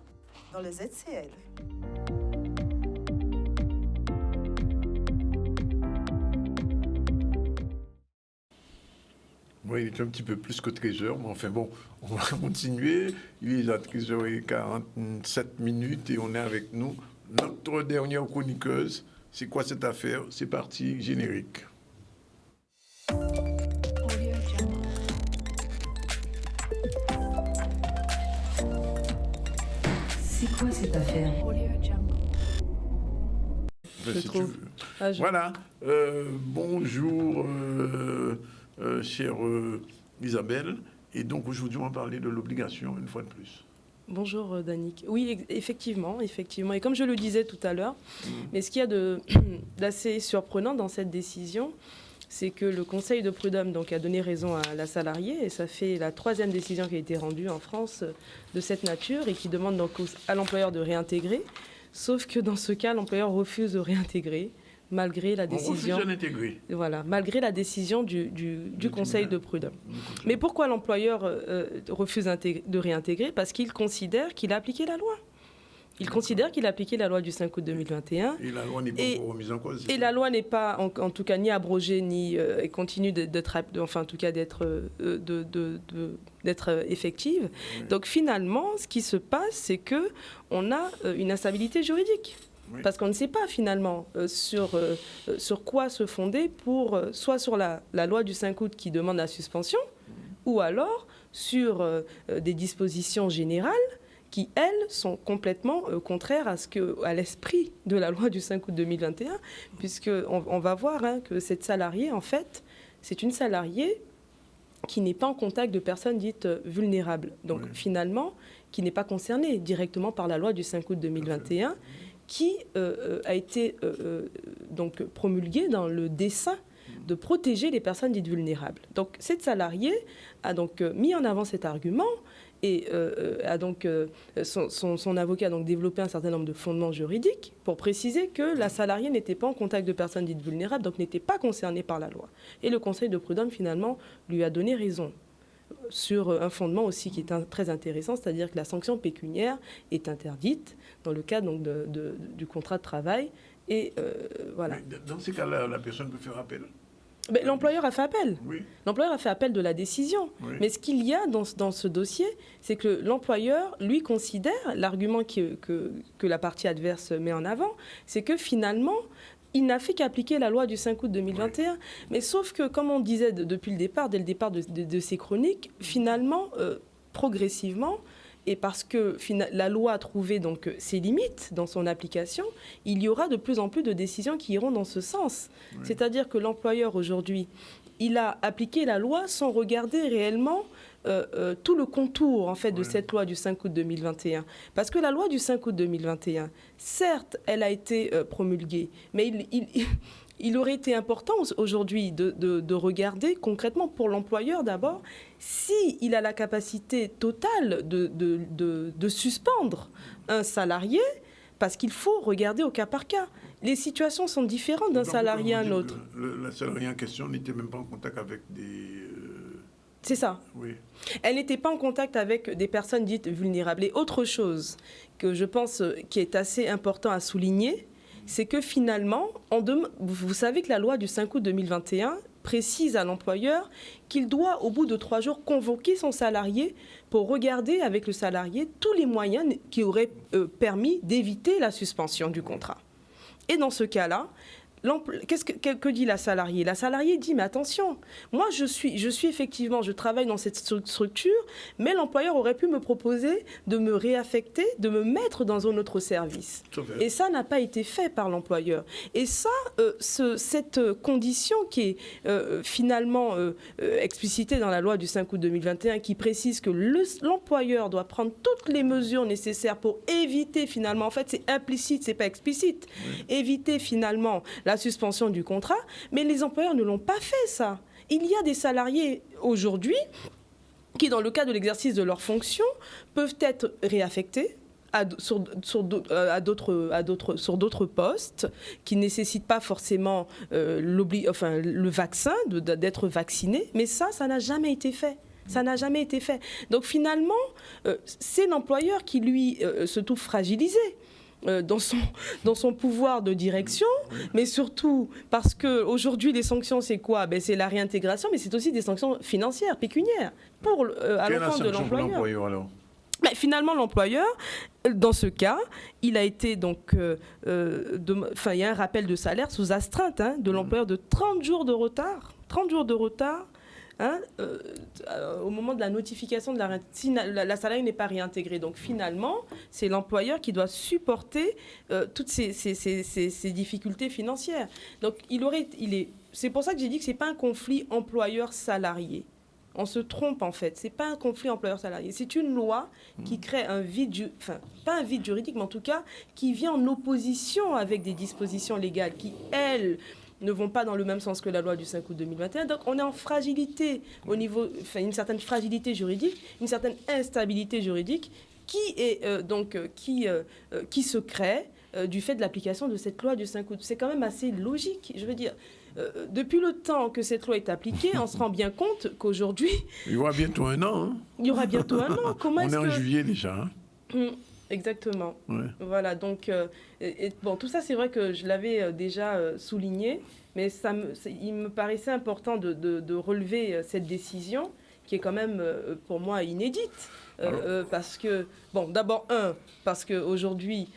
K: dans le ZCL.
A: Oui, il est un petit peu plus que 13h, mais enfin bon, on va continuer. Il est à 13h47 et on est avec nous. Notre dernière chroniqueuse, c'est quoi cette affaire? C'est parti, générique.
K: C'est quoi cette affaire?
A: Voilà. Bonjour, chère Isabelle. Et donc aujourd'hui, on va parler de l'obligation, une fois de plus.
J: Bonjour, Danick. Oui, effectivement. Et comme je le disais tout à l'heure, mais ce qu'il y a d'assez surprenant dans cette décision, c'est que le Conseil de prud'homme a donné raison à la salariée, et ça fait la 3e décision qui a été rendue en France de cette nature, et qui demande donc à l'employeur de réintégrer, sauf que dans ce cas, l'employeur refuse de réintégrer, malgré la décision, malgré la décision du Conseil de prud'homme. Mais pourquoi l'employeur refuse de réintégrer? Parce qu'il considère qu'il a appliqué la loi. Il considère qu'il a appliqué la loi du 5 août 2021.
A: Et la loi n'est pas remise en cause.
J: Et la loi n'est pas, en tout cas, ni abrogée, ni et continue d'être effective. Oui. Donc finalement, ce qui se passe, c'est que on a une instabilité juridique. Oui. Parce qu'on ne sait pas finalement sur quoi se fonder pour soit sur la loi du 5 août qui demande la suspension, ou alors sur des dispositions générales qui, elles, sont complètement contraires à l'esprit de la loi du 5 août 2021, puisqu'on va voir que cette salariée, en fait, c'est une salariée qui n'est pas en contact de personnes dites vulnérables. Donc, finalement, qui n'est pas concernée directement par la loi du 5 août 2021, qui a été donc promulguée dans le dessein de protéger les personnes dites vulnérables. Donc cette salariée a donc mis en avant cet argument et son avocat a donc développé un certain nombre de fondements juridiques pour préciser que la salariée n'était pas en contact de personnes dites vulnérables, donc n'était pas concernée par la loi. Et le Conseil de prud'homme, finalement, lui a donné raison sur un fondement aussi qui est très intéressant, c'est-à-dire que la sanction pécuniaire est interdite dans le cadre donc, du contrat de travail. Et voilà.
A: Mais dans ces cas-là, la personne peut faire appel.
J: Mais l'employeur a fait appel.
A: Oui.
J: L'employeur a fait appel de la décision.
A: Oui.
J: Mais ce qu'il y a dans ce dossier, c'est que l'employeur, lui, considère, l'argument que la partie adverse met en avant, c'est que finalement, il n'a fait qu'appliquer la loi du 5 août 2021. Oui. Mais sauf que, comme on disait depuis le départ, dès le départ de ces chroniques, finalement, progressivement, et parce que la loi a trouvé donc ses limites dans son application, il y aura de plus en plus de décisions qui iront dans ce sens. Oui. C'est-à-dire que l'employeur aujourd'hui, il a appliqué la loi sans regarder réellement tout le contour en fait de cette loi du 5 août 2021. Parce que la loi du 5 août 2021, certes, elle a été promulguée, mais il aurait été important aujourd'hui de regarder concrètement pour l'employeur d'abord s'il a la capacité totale de suspendre un salarié, parce qu'il faut regarder au cas par cas. Les situations sont différentes d'un salarié à un autre.
A: La salariée en question n'était même pas en contact avec des...
J: C'est ça.
A: Oui.
J: Elle n'était pas en contact avec des personnes dites vulnérables. Et autre chose que je pense qui est assez important à souligner, c'est que finalement, vous savez que la loi du 5 août 2021 précise à l'employeur qu'il doit, au bout de 3 jours, convoquer son salarié pour regarder avec le salarié tous les moyens qui auraient permis d'éviter la suspension du contrat. Et dans ce cas-là, que dit la salariée? La salariée dit, mais attention, moi je suis effectivement, je travaille dans cette structure, mais l'employeur aurait pu me proposer de me réaffecter, de me mettre dans un autre service. Et ça n'a pas été fait par l'employeur. Et ça, cette condition qui est finalement explicitée dans la loi du 5 août 2021, qui précise que l'employeur doit prendre toutes les mesures nécessaires pour éviter finalement, en fait c'est implicite, c'est pas explicite, éviter finalement la suspension du contrat, mais les employeurs ne l'ont pas fait, ça. Il y a des salariés aujourd'hui qui, dans le cadre de l'exercice de leurs fonctions, peuvent être réaffectés sur d'autres postes qui ne nécessitent pas forcément le vaccin, d'être vacciné, mais ça n'a jamais été fait. Ça n'a jamais été fait. Donc finalement, c'est l'employeur qui, lui, se trouve fragilisé dans son pouvoir de direction, mais surtout parce qu'aujourd'hui, les sanctions, c'est quoi? C'est la réintégration, mais c'est aussi des sanctions financières, pécuniaires, à l'encontre de l'employeur.
A: Alors
J: finalement, l'employeur, dans ce cas, il a été donc... il y a un rappel de salaire sous astreinte de l'employeur de 30 jours de retard. 30 jours de retard. Au moment de la notification de si la salariée n'est pas réintégrée. Donc finalement, c'est l'employeur qui doit supporter toutes ces difficultés financières. Donc c'est pour ça que j'ai dit que ce n'est pas un conflit employeur-salarié. On se trompe en fait, ce n'est pas un conflit employeur-salarié. C'est une loi qui crée un vide, pas un vide juridique, mais en tout cas qui vient en opposition avec des dispositions légales qui, elles, ne vont pas dans le même sens que la loi du 5 août 2021. Donc on est en fragilité au niveau, une certaine fragilité juridique, une certaine instabilité juridique qui se crée du fait de l'application de cette loi du 5 août. C'est quand même assez logique. Je veux dire, depuis le temps que cette loi est appliquée, on se rend bien compte qu'aujourd'hui...
A: Il y aura bientôt un an.
J: Il y aura bientôt un an.
A: On est en juillet déjà.
J: Exactement.
A: Ouais.
J: Voilà, donc, tout ça, c'est vrai que je l'avais déjà souligné, mais il me paraissait important de relever cette décision qui est quand même, pour moi, inédite. Parce que, d'abord, parce qu'aujourd'hui,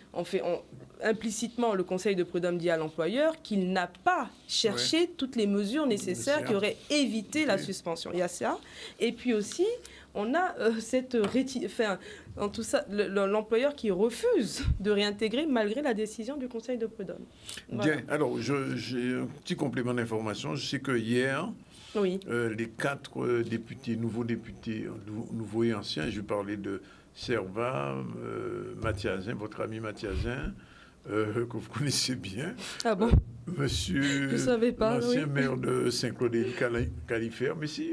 J: implicitement, le Conseil de prud'homme dit à l'employeur qu'il n'a pas cherché toutes les mesures nécessaires qui auraient évité la suspension. Il y a ça. Et puis aussi, on a en tout ça, l'employeur qui refuse de réintégrer malgré la décision du Conseil de prud'homme. Voilà.
A: Bien, alors j'ai un petit complément d'information. Je sais que hier, les 4 députés, nouveaux et anciens, je vais parler de Serva, Mathiasin, votre ami Mathiasin, que vous connaissez bien.
J: Ah bon?
A: monsieur
J: Je savais pas,
A: l'ancien
J: oui.
A: maire de Saint-Claude-Califère, mais si,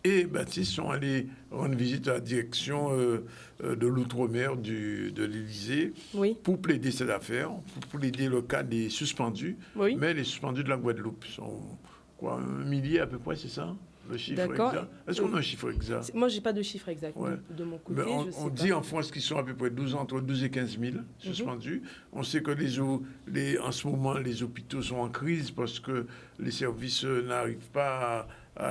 A: et Baptiste sont allés rendre visite à la direction de l'outre-mer de l'Élysée
J: Oui.
A: pour plaider cette affaire, pour plaider le cas des suspendus.
J: Oui.
A: Mais les suspendus de la Guadeloupe sont quoi, 1 millier à peu près, c'est ça le chiffre
J: D'accord.
A: exact? Est-ce qu'on a un chiffre exact?
J: Moi, j'ai pas de chiffre exact
A: Ouais.
J: de mon côté.
A: Mais
J: je sais
A: on
J: pas.
A: dit en France qu'ils sont à peu près entre 12 et 15 000 suspendus. On sait que en ce moment, les hôpitaux sont en crise parce que les services n'arrivent pas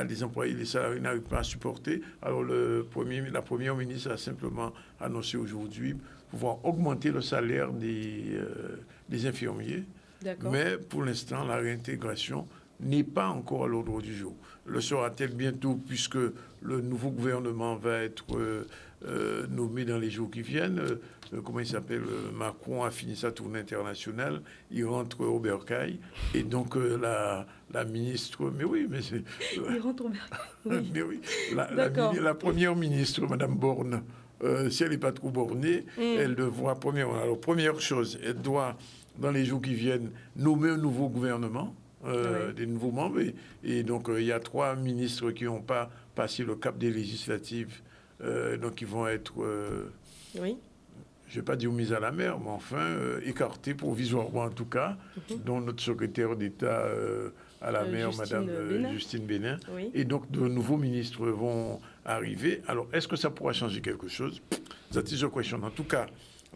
A: les employés, les salariés n'arrivent pas à supporter. Alors, la première ministre a simplement annoncé aujourd'hui pouvoir augmenter le salaire des infirmiers.
J: D'accord.
A: Mais pour l'instant, la réintégration n'est pas encore à l'ordre du jour. Le sera-t-elle bientôt, puisque le nouveau gouvernement va être nommé dans les jours qui viennent. Comment il s'appelle? Macron a fini sa tournée internationale, il rentre au Bercail, et donc la ministre... Mais oui, mais c'est...
J: Il rentre au Bercail, oui.
A: Mais oui,
J: D'accord.
A: la première ministre, Madame Borne, si elle n'est pas trop bornée, elle devra... Première chose, elle doit, dans les jours qui viennent, nommer un nouveau gouvernement, des nouveaux membres. Et donc, il y a 3 ministres qui n'ont pas passé le cap des législatives. Donc, ils vont être, je ne vais pas dire mis à la mer, mais enfin, écartés provisoirement en tout cas, dont notre secrétaire d'État à la mer, Madame Justine Bénin.
J: Oui.
A: Et donc, de nouveaux ministres vont arriver. Alors, est-ce que ça pourra changer quelque chose? That is a question. En tout cas,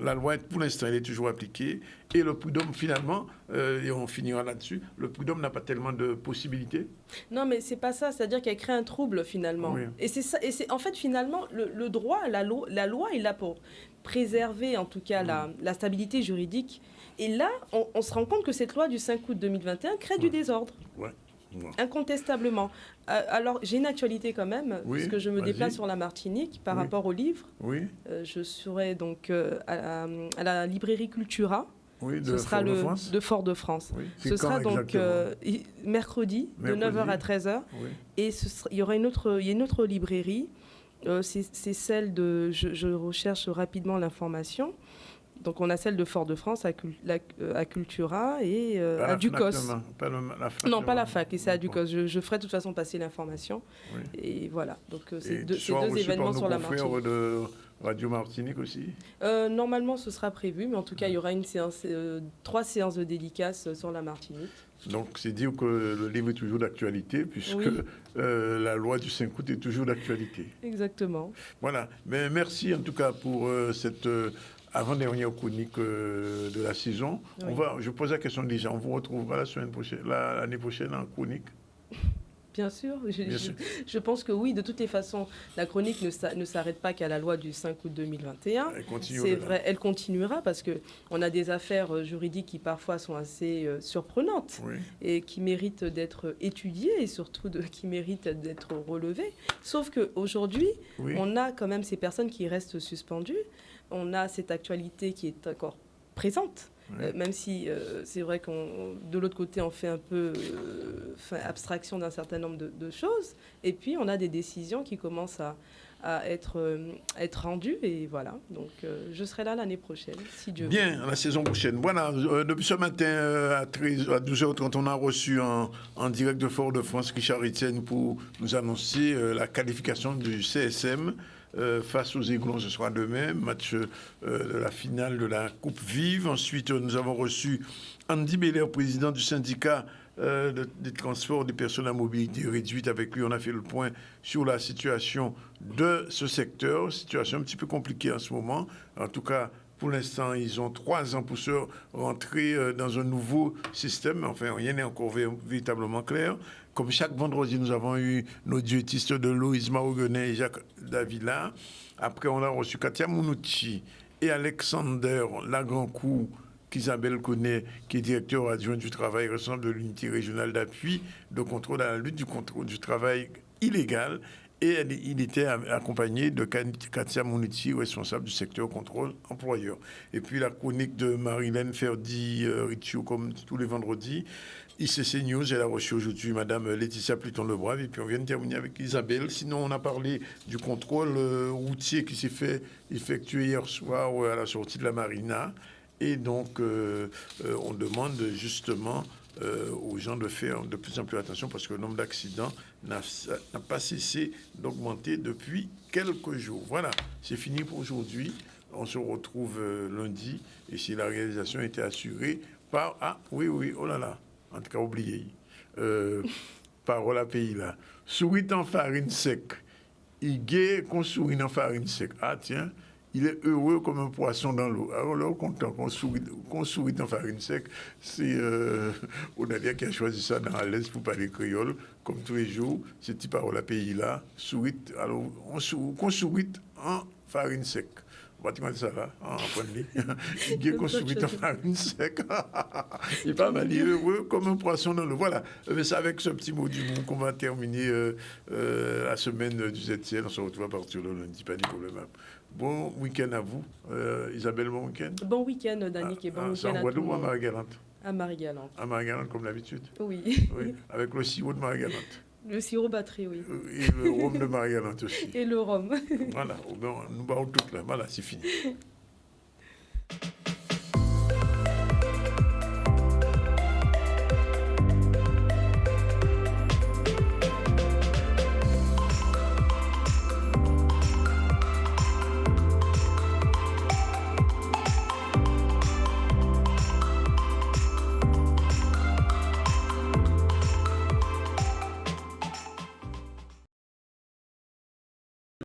A: la loi, pour l'instant, elle est toujours appliquée. Et le prud'homme, finalement, et on finira là-dessus, le prud'homme n'a pas tellement de possibilités.
J: Non, mais c'est pas ça. C'est-à-dire qu'elle crée un trouble, finalement.
A: Oui.
J: Et c'est ça. Et c'est, en fait, finalement, le droit, la loi est là pour préserver, en tout cas, la stabilité juridique. Et là, on se rend compte que cette loi du 5 août 2021 crée du désordre.
A: Ouais.
J: Incontestablement. Alors, j'ai une actualité quand même, puisque je me déplace sur la Martinique par rapport au livre.
A: Oui.
J: Je serai donc à la librairie Cultura.
A: Oui,
J: Ce sera de Fort-de-France.
A: Oui.
J: Ce sera donc mercredi, de 9h à 13h.
A: Oui.
J: Et il y aura une autre librairie. C'est celle de... Je recherche rapidement l'information. Donc, on a celle de Fort-de-France à Cultura et à Ducos. Non, pas la fac, et c'est à Ducos. Je ferai de toute façon passer l'information. Oui. Et voilà. Donc, c'est deux événements sur la Martinique.
A: De Radio Martinique aussi?
J: Normalement, ce sera prévu, mais en tout cas, il y aura 3 séances de dédicaces sur la Martinique.
A: Donc, c'est dire que le livre est toujours d'actualité, puisque la loi du 5 août est toujours d'actualité.
J: Exactement.
A: Voilà. Mais merci en tout cas pour cette... avant-dernière chronique de la saison. Oui. Je pose la question déjà, on vous retrouvera l'année prochaine en chronique?
J: Bien sûr. Je pense que oui. De toutes les façons, la chronique ne s'arrête pas qu'à la loi du 5 août 2021. C'est vrai, elle continuera parce qu'on a des affaires juridiques qui parfois sont assez surprenantes et qui méritent d'être étudiées et surtout qui méritent d'être relevées. Sauf qu'aujourd'hui, on a quand même ces personnes qui restent suspendues. On a cette actualité qui est encore présente, même si c'est vrai de l'autre côté, on fait un peu abstraction d'un certain nombre de choses. Et puis, on a des décisions qui commencent à être rendues. Et voilà, donc je serai là l'année prochaine, si Dieu veut.
A: Bien, la saison prochaine. Voilà, depuis ce matin, à 12h30, on a reçu en direct de Fort-de-France Richard Etienne pour nous annoncer la qualification du CSM. Face aux Aiglons, ce sera demain, match de la finale de la Coupe Vive. Ensuite, nous avons reçu Andy Belair, président du syndicat des transports des personnes à mobilité réduite. Avec lui, on a fait le point sur la situation de ce secteur, situation un petit peu compliquée en ce moment. En tout cas, pour l'instant, ils ont 3 ans pour se rentrer dans un nouveau système. Enfin, rien n'est encore véritablement clair. Comme chaque vendredi, nous avons eu nos diététistes de Loïs Maroguenet et Jacques Davila. Après, on a reçu Katia Mounouchi et Alexander Lagrancourt, qu'Isabelle connaît, qui est directeur adjoint du travail, responsable de l'unité régionale d'appui de contrôle à la lutte du travail illégal. Et il était accompagné de Katia Mounouchi, responsable du secteur contrôle employeur. Et puis la chronique de Marilène Ferdi-Ricciu, comme tous les vendredis. ICC News, elle a reçu aujourd'hui Madame Laetitia Pluton-Lebrave. Et puis on vient de terminer avec Isabelle. Sinon, on a parlé du contrôle routier qui s'est fait effectuer hier soir à la sortie de la Marina. Et donc, on demande justement aux gens de faire de plus en plus attention parce que le nombre d'accidents n'a pas cessé d'augmenter depuis quelques jours. Voilà, c'est fini pour aujourd'hui. On se retrouve lundi et si la réalisation était assurée par... Ah, oui, oh là là, en tout cas, oublié. Parole à pays là. Sourit en farine sec. Il guette qu'on sourit en farine sec. Ah, tiens. Il est heureux comme un poisson dans l'eau. Alors là, content qu'on sourit en farine sec. C'est Onadia qui a choisi ça dans la l'aise pour parler créole. Comme tous les jours, ce petit parole à pays-là, sourit. Alors, qu'on sourit en farine sec. On va dire ça là, en premier. Il est qu'on sourit en farine sec. Il est pas mal, il est heureux comme un poisson dans l'eau. Voilà, c'est avec ce petit mot d'humour qu'on va terminer la semaine du ZCL. On se retrouve à partir de lundi, pas de problème. Bon week-end à vous. Isabelle, bon week-end.
J: Bon week-end, Danick, et bon week-end à tout.
A: En Guadeloupe ou à Marie-Galante?
J: À Marie-Galante.
A: À Marie-Galante, comme d'habitude?
J: Oui.
A: Avec le sirop de Marie-Galante.
J: Le sirop batterie, oui.
A: Et le rhum de Marie-Galante aussi.
J: Et le rhum.
A: Voilà, nous parlons toutes là. Voilà, c'est fini.